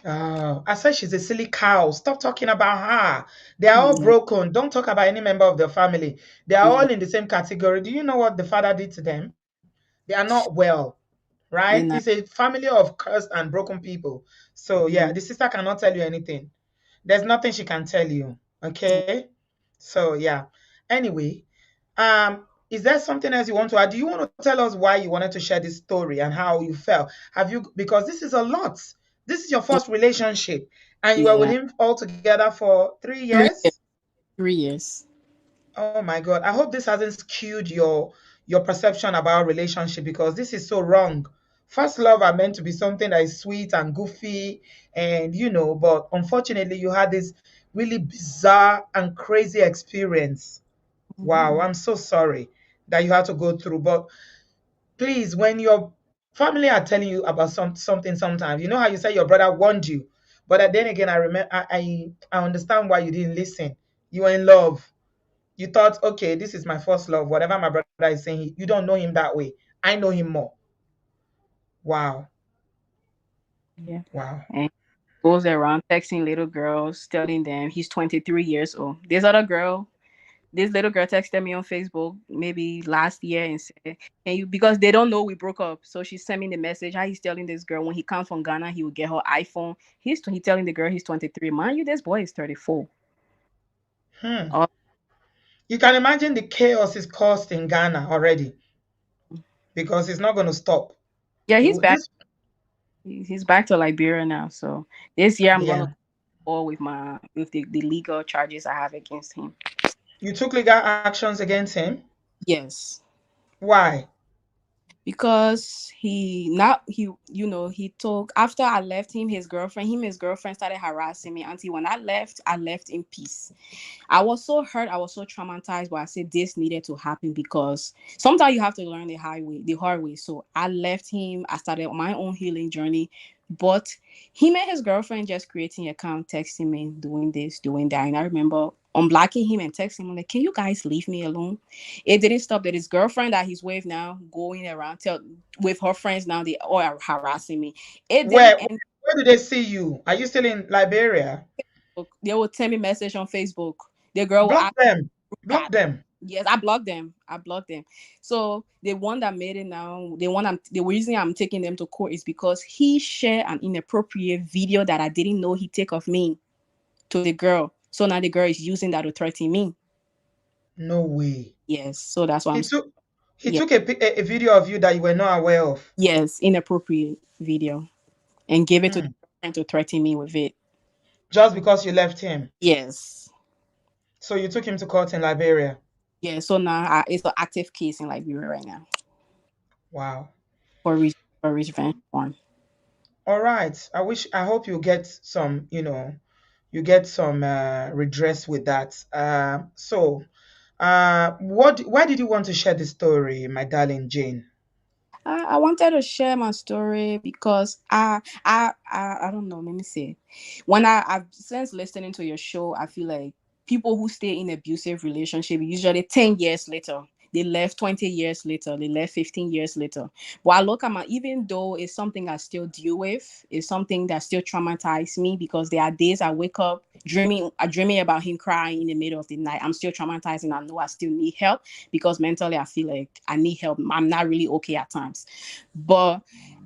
I said she's a silly cow. Stop talking about her. They are all Yeah. broken. Don't talk about any member of their family. They are Yeah. all in the same category. Do you know what the father did to them? They are not well, right? They're It's not. a family of cursed and broken people. So yeah, Mhm. the sister cannot tell you anything. There's nothing she can tell you. Yeah. Okay. So yeah. Anyway, is there something else you want to add? Do you want to tell us why you wanted to share this story and how you felt? Have you, because this is a lot. This is your Yeah. first relationship and you were with Yeah. him all together for 3 years. years. 3 years. Oh my God. I hope this hasn't skewed your your perception about relationship, because this is so wrong. First love are meant to be something that is sweet and goofy, and but unfortunately you had this really bizarre and crazy experience. Wow, Mhm. I'm so sorry that you had to go through. But please, when your family are telling you about something, sometimes you know how you say your brother warned you, but then again, I remember, I understand why you didn't listen. You were in love. You thought, okay, this is my first love. Whatever my brother is saying, you don't know him that way. I know him more. Wow, Yeah. wow. And goes around texting little girls, telling them he's 23 years old. This little girl texted me on Facebook maybe last year and said, "Can you?" Because they don't know we broke up. So she sent me the message. How he's telling this girl when he comes from Ghana, he will get her iPhone. He telling the girl he's 23. Mind you, this boy is 34. Hmm. Oh, You can imagine the chaos is caused in Ghana already, because it's not going to stop. yeah, It he's will, back. this, He's back to Liberia now. So this year I'm gonna yeah. go with the legal charges I have against him. You took legal actions against him. Yes. Why? Because he took after I left him his girlfriend started harassing me until when I left in peace. I was so hurt, I was so traumatized, but I said this needed to happen because sometimes you have to learn the hard way. So I left him, I started my own healing journey. But him and his girlfriend just creating account, texting me, doing this, doing that. And I remember unblocking him and texting him like, can you guys leave me alone? It didn't stop that his girlfriend that he's with now going around with her friends now they all are harassing me. It Where didn't where end. where do they see you? Are you still in Liberia? They will send me message on Facebook. The girl will Block ask them. chat. Block them. Yes, I blocked them. I blocked them. So the one that made it now, the reason I'm taking them to court is because he shared an inappropriate video that I didn't know he take of me to the girl. So now the girl is using that to threaten me. No way. Yes. So that's why He I'm took he yeah. took a video of you that you were not aware of. Yes, inappropriate video. And gave it to the Hmm. girlfriend to threaten me with it. Just because you left him. Yes. So you took him to court in Liberia. Yeah. So now it's an active case in Liberia right now Wow. for revenge one. All right. I hope you get some, you get some redress with that. Why did you want to share the story, my darling Jane? I wanted to share my story because I don't know. Let me see. When I've since listening to your show, I feel like people who stay in abusive relationship usually 10 years later. They left 20 years later. They left 15 years later. But I look at my even though it's something I still deal with, it's something that still traumatized me because there are days I wake up dreaming about him crying in the middle of the night. I'm still traumatized and I know I still need help because mentally I feel like I need help. I'm not really okay at times. But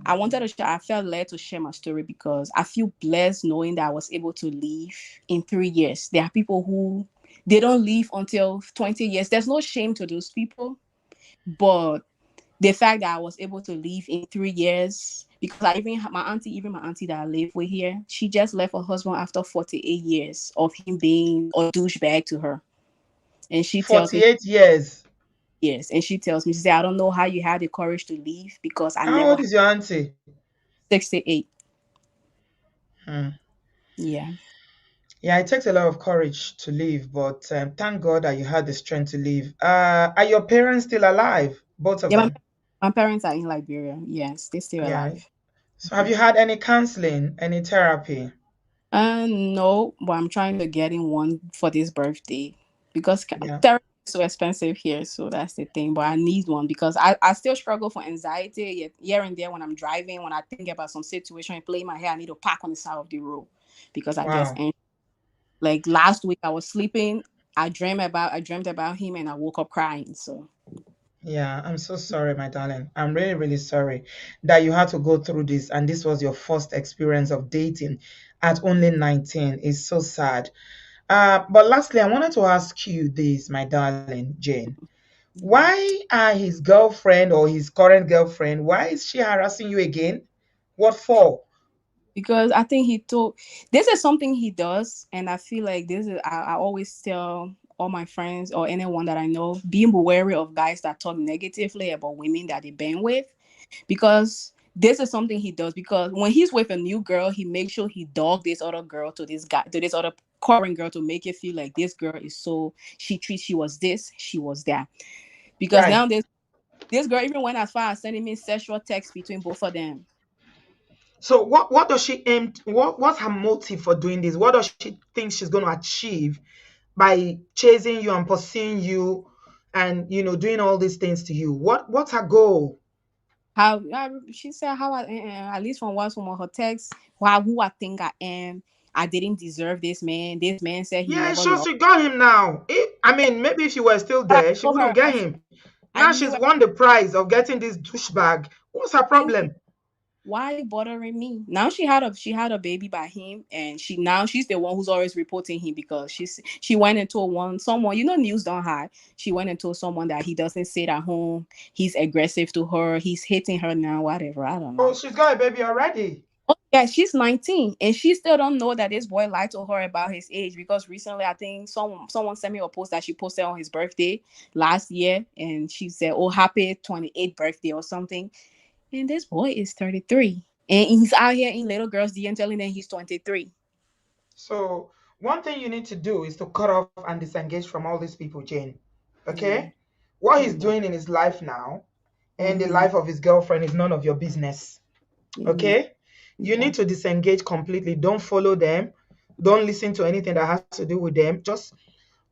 I felt led to share my story because I feel blessed knowing that I was able to leave in 3 years. There are people who they don't leave until 20 years. There's no shame to those people. But the fact that I was able to leave in 3 years, because even my auntie that I live with here, she just left her husband after 48 years of him being a douchebag to her. And she tells me 48 years. yes. And she tells me, she said, I don't know how you had the courage to leave because I How never old had is your auntie? 68. Hmm. Yeah. Yeah, it takes a lot of courage to leave, but thank God that you had the strength to leave. Are your parents still alive? Both of Yeah, them? my parents are in Liberia. Yes, they're still Yeah. alive. So have you had any counseling, any therapy? No, but I'm trying to get in one for this birthday because Yeah. therapy is so expensive here. So that's the thing. But I need one because I still struggle for anxiety here and there when I'm driving. When I think about some situation and play in my hair, I need to park on the side of the road because I just Wow. ain't. Like last week, I was sleeping. I dreamt about him and I woke up crying. So Yeah, I'm so sorry, my darling. I'm really, really sorry that you had to go through this and this was your first experience of dating at only 19. It's so sad. But lastly, I wanted to ask you this, my darling Jane. yeah. Why are his girlfriend or his current girlfriend, why is she harassing you again? What for? Because I think this is something he does, and I feel like I always tell. all my friends or anyone that I know, being wary of guys that talk negatively about women that they've been with, because this is something he does. Because when he's with a new girl, he makes sure he dog this other girl to this guy, to this other current girl, to make it feel like this girl is so, she was this, she was that. Because Right. now this girl even went as far as sending me sexual texts between both of them. So what does she aim what's her motive for doing this? What does she think she's going to achieve by chasing you and pursuing you and doing all these things to you? What's her goal? How she said how at least from one of her texts, wow, who I think I am. I didn't deserve this man. This man said he Yeah, it never shows loved. she got him now. I mean, maybe if she were still But I there, she told wouldn't her, get him. I Now knew she's it. won the prize of getting this douchebag. What's her Thank you. problem? Why are you bothering me? Now she had a baby by him, and she's the one who's always reporting him, because she went and told someone, news don't hide. She went and told someone that he doesn't sit at home. He's aggressive to her. He's hitting her now. Whatever. I don't Oh, know. she's got a baby already. Oh, yeah, she's 19 and she still don't know that this boy lied to her about his age, because recently I think someone sent me a post that she posted on his birthday last year, and she said, "Oh, happy 28th birthday" or something. And this boy is 33. And he's out here in little girls' DM telling them he's 23. So one thing you need to do is to cut off and disengage from all these people, Jane. Yeah. Okay? What he's Yeah. doing in his life now and the Mm-hmm. life of his girlfriend is none of your business. Amen. Okay? You Yeah. need to disengage completely. Don't follow them. Don't listen to anything that has to do with them. Just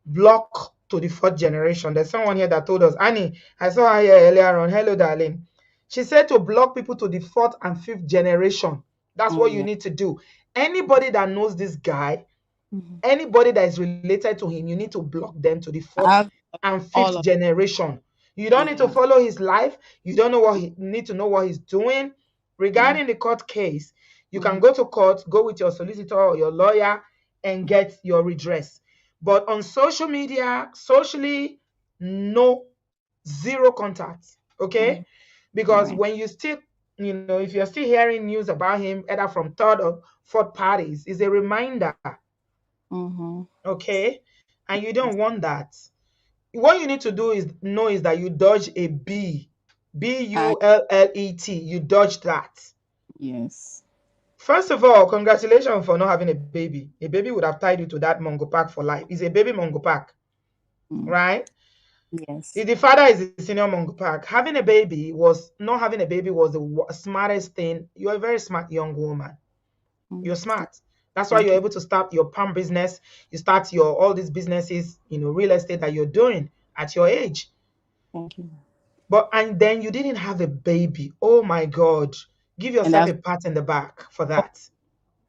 block to the fourth generation. There's someone here that told us, Annie, I saw her here earlier on. Hello, darling. She said to block people to the fourth and fifth generation. That's Oh, what you yeah. need to do. Anybody that knows this guy, Mm-hmm. anybody that is related to him, you need to block them to the fourth I've and all fifth of generation. You don't need to yeah. follow his life. You don't know what he need to know what he's doing. Mm-hmm. Regarding the court case, you can Mm-hmm. go to court, go with your solicitor or your lawyer and get your redress. But on social media, socially, no, zero contact. Okay? Mm-hmm. Because Right. when you still, if you're still hearing news about him, either from third or fourth parties, is a reminder. Mm-hmm. Okay? And you don't Yes. want that. What you need to do is know is that you dodge a B. I Bullet. You dodge that. yes. First of all, congratulations for not having a baby. A baby would have tied you to that Mongo pack for life. It's a baby Mongo pack, Mm. right? Yes. If the father is a senior Mongo pack, having a baby was not having a baby was the smartest thing. You're a very smart young woman. Mm. You're smart. That's why Thank you're you. able to start your palm business. You start your all these businesses, real estate that you're doing at your age. Thank you. But and then you didn't have a baby. Oh my God. Give And yourself that's a pat in the back for so that.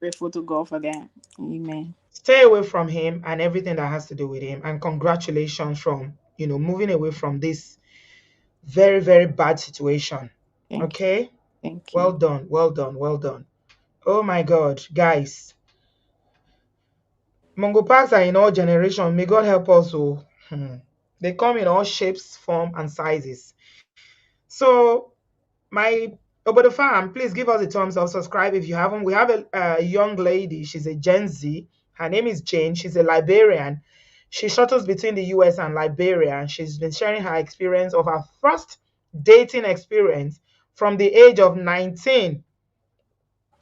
grateful to God for that. Amen. Stay away from him and everything that has to do with him. And congratulations from, moving away from this very, very bad situation. Thank you. Okay? Thank Well you. done. Well done. Well done. Oh my God, guys. Mongo parks are in all generations. May God help us. Oh, they come in all shapes, form, and sizes. So my Obodo fam, please give us a thumbs up, subscribe if you haven't. We have a young lady. She's a Gen Z. Her name is Jane. She's a Liberian. She shuttles between the US and Liberia, and she's been sharing her experience of her first dating experience from the age of 19.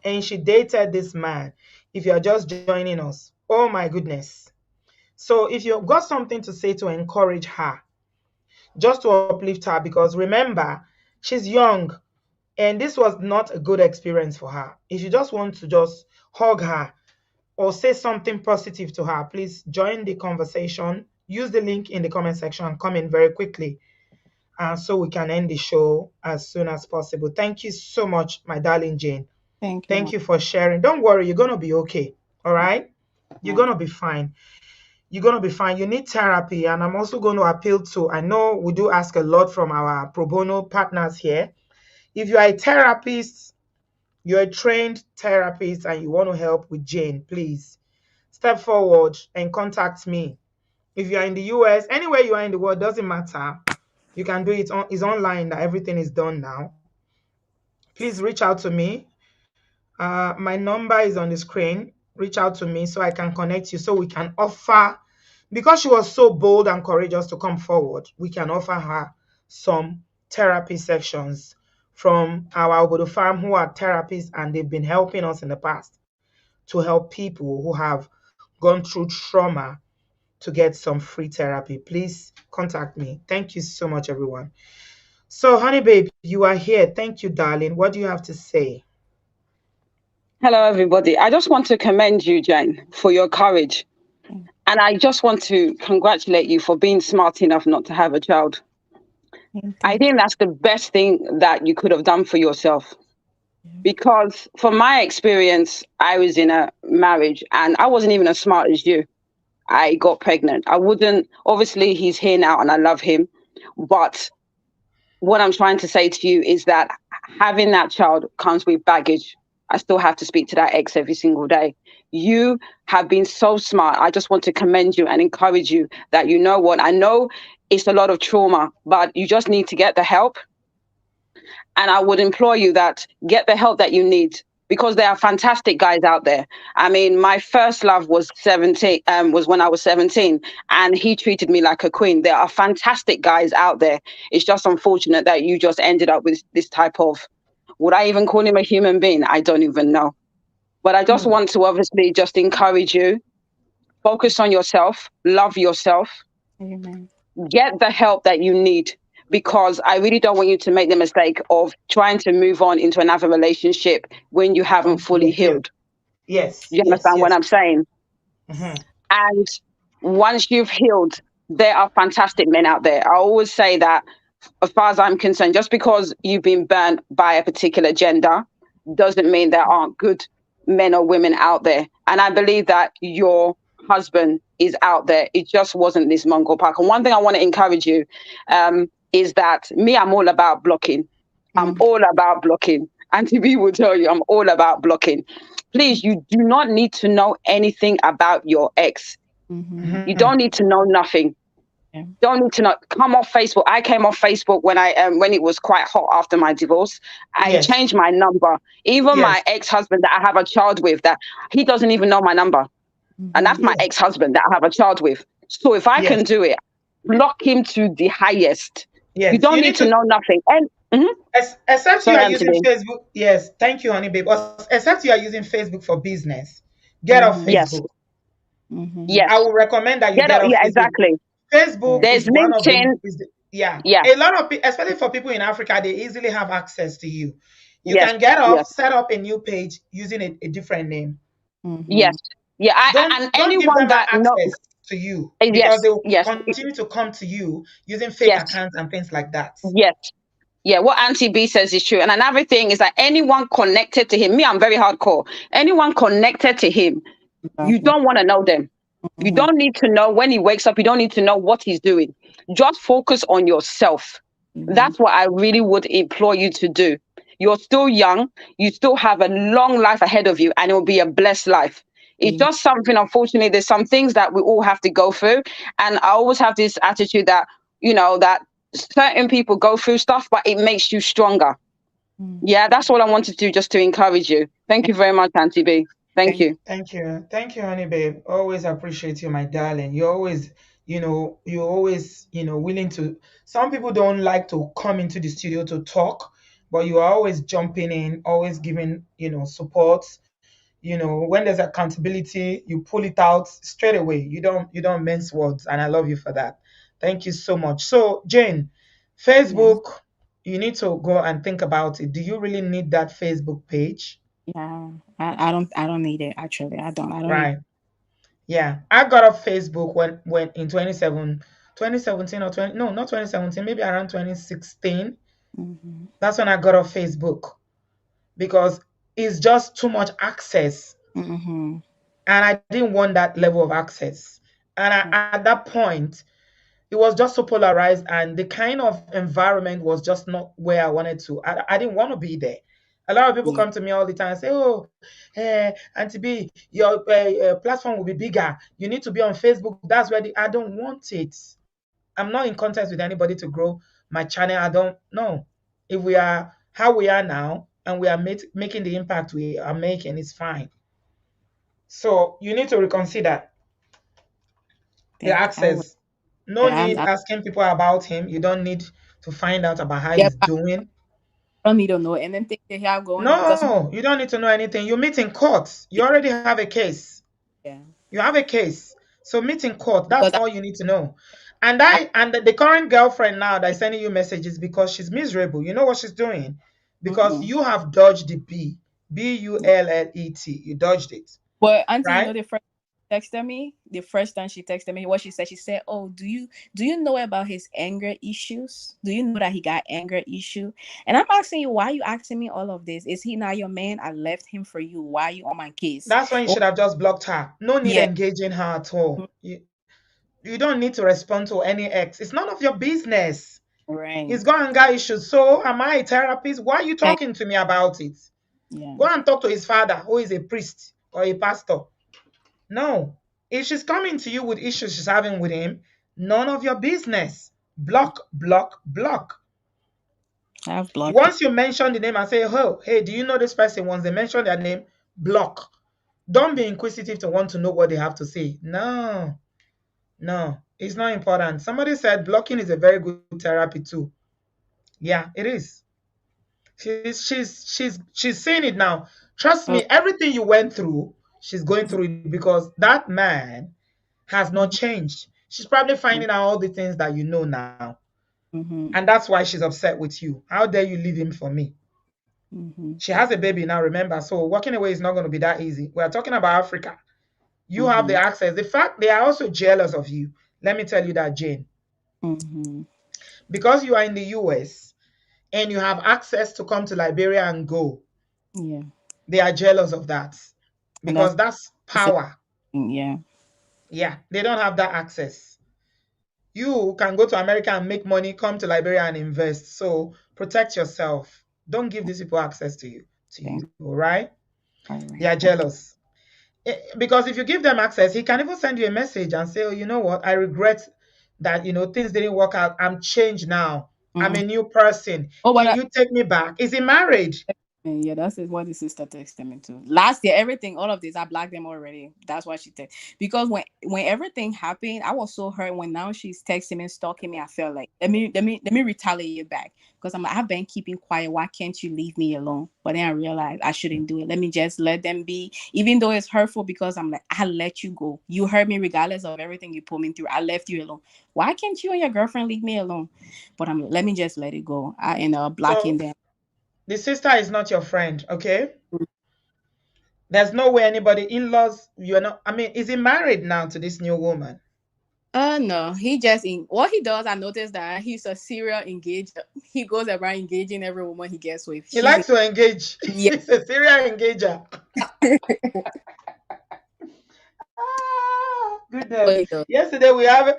And she dated this man. If you're just joining us, oh my goodness. So if you've got something to say to encourage her, just to uplift her, because remember, she's young and this was not a good experience for her. If you just want to just hug her or say something positive to her, please join the conversation. Use the link in the comment section and come in very quickly so we can end the show as soon as possible. Thank you so much, my darling Jane. Thank you, Thank man. you for sharing. Don't worry, you're going to be okay. All right? You're Right. going to be fine. You're going to be fine. You need therapy. And I'm also going to appeal to, I know we do ask a lot from our pro bono partners here. If you are a therapist, you're a trained therapist, and you want to help with Jane, please step forward and contact me. If you are in the US, anywhere you are in the world, doesn't matter. You can do it on, it's online that everything is done now. Please reach out to me. My number is on the screen. Reach out to me so I can connect you so we can offer Because she was so bold and courageous to come forward, we can offer her some therapy sessions from our Obodo farm who are therapists and they've been helping us in the past to help people who have gone through trauma to get some free therapy. Please contact me. Thank you so much, everyone. So, honey babe, you are here. Thank you, darling. What do you have to say? Hello, everybody. I just want to commend you, Jane, for your courage. And I just want to congratulate you for being smart enough not to have a child. I Thank think that's the best thing that you could have done for yourself. Because from my experience, I was in a marriage and I wasn't even as smart as you. I got pregnant. I wouldn't, obviously, he's here now and I love him. But what I'm trying to say to you is that having that child comes with baggage. I still have to speak to that ex every single day. You have been so smart. I just want to commend you and encourage you that you know what? I know it's a lot of trauma, but you just need to get the help. And I would implore you that get the help that you need because there are fantastic guys out there. I mean, my first love was 17, was when I was 17, and he treated me like a queen. There are fantastic guys out there. It's just unfortunate that you just ended up with this type of, would I even call him a human being? I don't even know. But I just Hmm. want to obviously just encourage you, focus on yourself, love yourself, Amen. get the help that you need because I really don't want you to make the mistake of trying to move on into another relationship when you haven't Until fully you're healed. healed. Yes, You yes, understand what yes. I'm saying? Hmm. And once you've healed, there are fantastic men out there. I always say that, as far as I'm concerned, just because you've been burnt by a particular gender doesn't mean there aren't good men or women out there. And I believe that your husband is out there. It just wasn't this Mongo Park. And one thing I want to encourage you is that me, I'm all about blocking. I'm Mm-hmm. all about blocking. Auntie B will tell you I'm all about blocking. Please, you do not need to know anything about your ex. Mm-hmm. You Hmm. don't need to know nothing. Yeah. Don't need to know. Come off Facebook. I came off Facebook when I when it was quite hot after my divorce. I Yes, changed my number. Even yes, my ex-husband that I have a child with, that he doesn't even know my number, and Mm-hmm. that's my yes, ex-husband that I have a child with. So if I yes, can do it, block him to the highest. You yes. don't You need need to to, know nothing. And except you sorry, are using Anthony. Facebook. Yes, thank you, honey babe. Except you are using Facebook for business, get off Mm-hmm. Yes, Facebook. Mm-hmm. I yes. will recommend that you Get get up. off Yeah, Facebook. exactly. Facebook Yeah. is There's one of the, LinkedIn. yeah. Yeah. A lot of people, especially for people in Africa, they easily have access to you. You Yes. can get Yes. off, set up a new page using a different name. Mm-hmm. Yes. Yeah. And Don't give anyone them that that no. access to you because Yes. they will Yes. continue to come to you using fake Yes. accounts and things like that. Yes. Yeah, what Auntie B says is true. And another thing is that anyone connected to him, me, I'm very hardcore. Anyone connected to him, you Exactly. don't want to know them. You Mm-hmm. don't need to know when he wakes up. You don't need to know what he's doing. Just focus on yourself. Amen. That's what I really would implore you to do. You're still young. You still have a long life ahead of you, and it will be a blessed life. It's Amen. just something, unfortunately, there's some things that we all have to go through. And I always have this attitude that, that certain people go through stuff, but it makes you stronger. Mm. Yeah, that's all I wanted to do, just to encourage you. Thank you very much, Auntie B. Thank Thank you. Thank you. Thank you, honey babe. Always appreciate you, my darling. You're always willing to. Some people don't like to come into the studio to talk, but you are always jumping in, always giving, support. When there's accountability, you pull it out straight away. You don't mince words, and I love you for that. Thank you so much. So, Jane, Yeah. Facebook, you need to go and think about it. Do you really need that Facebook page? Yeah. I don't need it actually. I don't need. Right. Yeah, I got off Facebook when in 2017 or 20, no, not 2017, maybe around 2016. Mm-hmm. That's when I got off Facebook because it's just too much access, Mm-hmm. and I didn't want that level of access. And at that point, it was just so polarized, and the kind of environment was just not where I wanted to. I didn't want to be there. A lot of people Yeah. come to me all the time and say, "Oh, Auntie B, your platform will be bigger. You need to be on Facebook. That's where I don't want it. I'm not in contact with anybody to grow my channel. I don't know. If we are how we are now and we are making the impact we are making, it's fine. So you need to reconsider. The Think I would. access. No Yeah, need asking people about him. You don't need to find out about how yeah, he's but doing. I don't need to know. And then think they have going because No, you don't need to know anything. You meet in court. You already have a case. yeah, You have a case. So meet in court. That's because all you need to know. And I the current girlfriend now that's sending you messages because she's miserable. You know what she's doing? Because mm-mm. you have dodged the Bullet. You dodged it, But auntie, you right? know the first texted me, the first time she texted me, what she said, "Oh, do you know about his anger issues? Do you know that he got anger issue?" And I'm asking you, why you asking me all of this? Is he not your man? I left him for you. Why you on my case? That's when you Oh, should have just blocked her. No need yeah, engaging her at all. You don't need to respond to any ex. It's none of your business. right. He's got anger issues. So am I a therapist? Why are you Thank talking to me about it? yeah. Go and talk to his father, who is a priest or a pastor. No. If she's coming to you with issues she's having with him, none of your business. Block, block, block. I've blocked it. Once you mention the name and say, oh, hey, do you know this person? Once they mention their name, block. Don't be inquisitive to want to know what they have to say. No, no, it's not important. Somebody said blocking is a very good therapy too. Yeah, it is. She's saying it now. Trust Oh, me, everything you went through, she's going through it because that man has not mm-hmm, changed. She's probably finding out all the things that you know now. mm-hmm, And that's why she's upset with you. How dare you leave him for me? mm-hmm, She has a baby now, remember. So walking away is not going to be that easy. We are talking about Africa. You have the mm-hmm, access. The fact they are also jealous of you. Let me tell you that, Jane. mm-hmm. Because you are in the US and you have access to come to Liberia and go, Yeah, they are jealous of that and that's because that's the same power. thing, yeah. Yeah, they don't have that access. You can go to America and make money, come to Liberia and invest. So protect yourself. Don't give these people access to Thanks. you, all right? All They right. are Thank jealous. Because if you give them access, he can even send you a message and say, oh, you know what? I regret that, things didn't work out. I'm changed now. you. I'm Mm. a new person. Oh, but Can you take me back? Is he married? yeah, that's what the sister texted me too. Last year, everything, all of this, I blocked them already. That's what she texted. Because when everything happened, I was so hurt. When now she's texting me, stalking me, I felt like let me retaliate back. Because I'm like, I've been keeping quiet. Why can't you leave me alone? But then I realized I shouldn't do it. Let me just let them be, even though it's hurtful. Because I'm like, I let you go. You hurt me regardless of everything you put me through. I left you alone. Why can't you and your girlfriend leave me alone? But I'm like, let me just let it go. I end up blocking So them. the sister is not your friend, okay? There's no way anybody, in-laws, you're not, I mean, is he married now to this new woman? No, he just what he does. I noticed that he's a serial engager. He goes around engaging every woman he gets with. He likes to engage. Yeah, He's a serial engager. Ah, what goodness. he does. Yesterday we had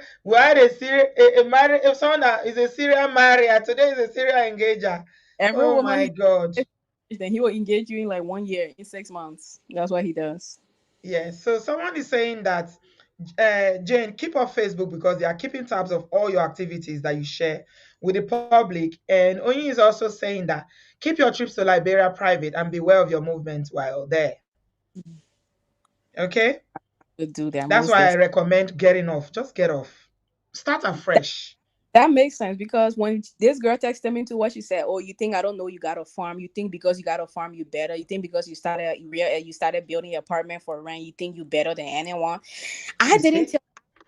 someone that is a serial marrier. Today is a serial engager. Every Oh woman my he God. then he will engage you in like 1 year, in 6 months. That's what he does. Yes. So someone is saying that Jane, keep off Facebook because they are keeping tabs of all your activities that you share with the public. And Onyi is also saying that keep your trips to Liberia private and beware of your movements while there. Okay? To do that That's most why I definitely. recommend getting off. Just get off. Start afresh. That makes sense because when this girl texted me to what she said, "Oh, you think I don't know you got a farm? You think because you got a farm you better? You think because you started building your apartment for rent, you think you better than anyone?" I You didn't see? tell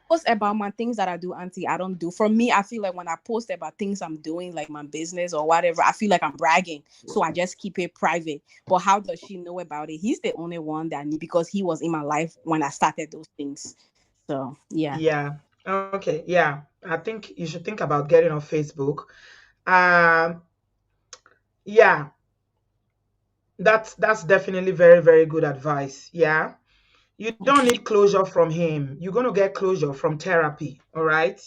post about my things that I do, auntie. I don't do. For me, I feel like when I post about things I'm doing, like my business or whatever, I feel like I'm bragging. So I just keep it private. But how does she know about it? He's the only one that knew because he was in my life when I started those things. So yeah. Yeah. Okay. Yeah. I think you should think about getting on Facebook. Um, yeah, that's definitely very, very good advice. Yeah. You don't Okay. need closure from him. You're going to get closure from therapy. All right.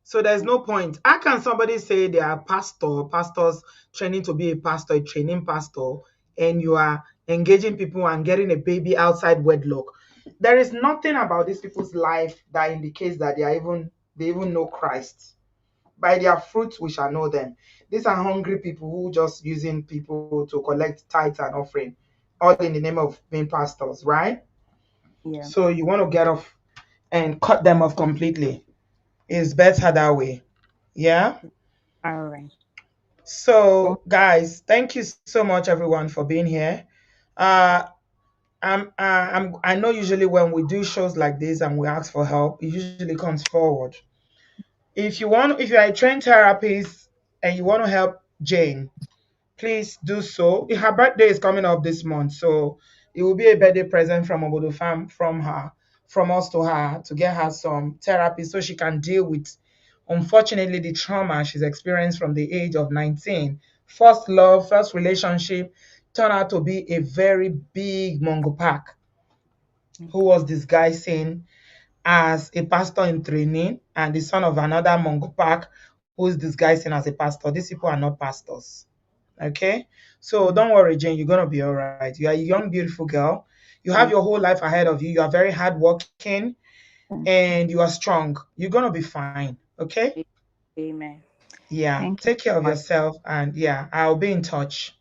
So there's no point. How can somebody say they are pastors training to be a pastor, a training pastor, and you are engaging people and getting a baby outside wedlock? There is nothing about these people's life that indicates that they even know Christ. By their fruits we shall know them. These are hungry people who just using people to collect tithes and offering, all in the name of being pastors, right? Yeah. So you want to get off. and cut them off completely. It's better that way. Yeah. All right. Well, So, guys, thank you so much, everyone, for being here. Uh, I know usually when we do shows like this and we ask for help, it usually comes forward. If you are a trained therapist and you want to help Jane, please do so. Her birthday is coming up this month, so it will be a birthday present from Obodo Farm from her, from us to her, to get her some therapy so she can deal with, unfortunately, the trauma she's experienced from the age of 19. First love, first relationship turned out to be a very big Mongo pack who was disguising as a pastor in training and the son of another Mongo pack who is disguising as a pastor. These people are not pastors. Okay? So mm, don't worry, Jane, you're gonna be all right. You are a young, beautiful girl. You have your thank whole life ahead of you. You are very hardworking and you are strong. You're gonna be fine. Okay? you. Amen. Yeah. Thank you Take care so of much. yourself and yeah, I'll be in touch.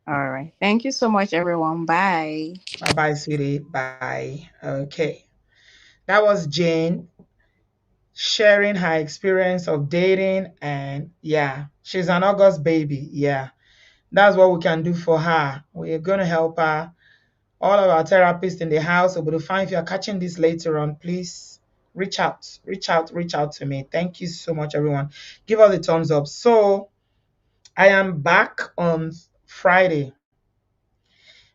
All right. Thank you so much, everyone. Bye. Bye bye, sweetie. Bye. Okay. That was Jane sharing her experience of dating and yeah, she's an August baby. Yeah. That's what we can do for her. We're gonna help her. All of our therapists in the house, but fine, if you're catching this later on, please reach out to me. Thank you so much, everyone. Give us a thumbs up. So I am back on Friday,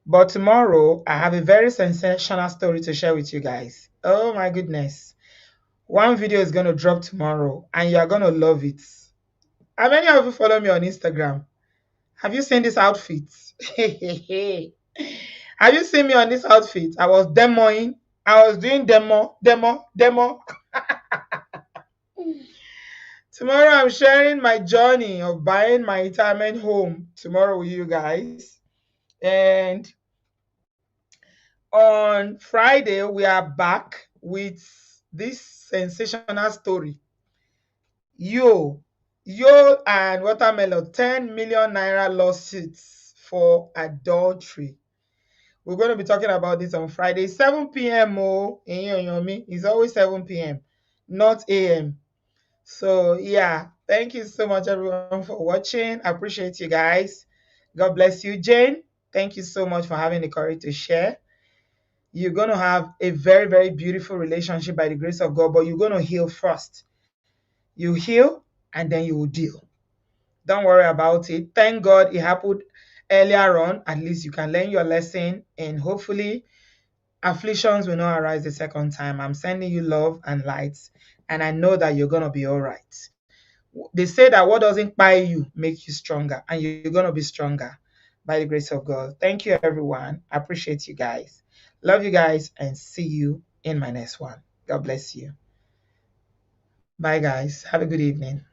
but tomorrow I have a very sensational story to share with you guys. Oh my goodness. One video is going to drop tomorrow and you are going to love it. How many of you follow me on Instagram? Have you seen this outfit? Have you seen me on this outfit? I was demoing. I was doing demo. Tomorrow I'm sharing my journey of buying my retirement home tomorrow with you guys. And on Friday we are back with this sensational story. Yo and Watermelon 10 million naira lawsuits for adultery. We're going to be talking about this on Friday, 7 p.m. Oh, it's always 7 p.m., not a.m. So, yeah, thank you so much, everyone, for watching. I appreciate you guys. God bless you, Jane. Thank you so much for having the courage to share. You're going to have a very, very beautiful relationship by the grace of God, but you're going to heal first. You heal and then you will deal. Don't worry about it. Thank God it happened earlier on. At least you can learn your lesson and hopefully afflictions will not arise the second time. I'm sending you love and lights, and I know that you're gonna be all right. They say that what doesn't buy you make you stronger, and you're gonna be stronger by the grace of God. Thank you, everyone. I appreciate you guys. Love you guys, and see you in my next one. God bless you. Bye, guys. Have a good evening.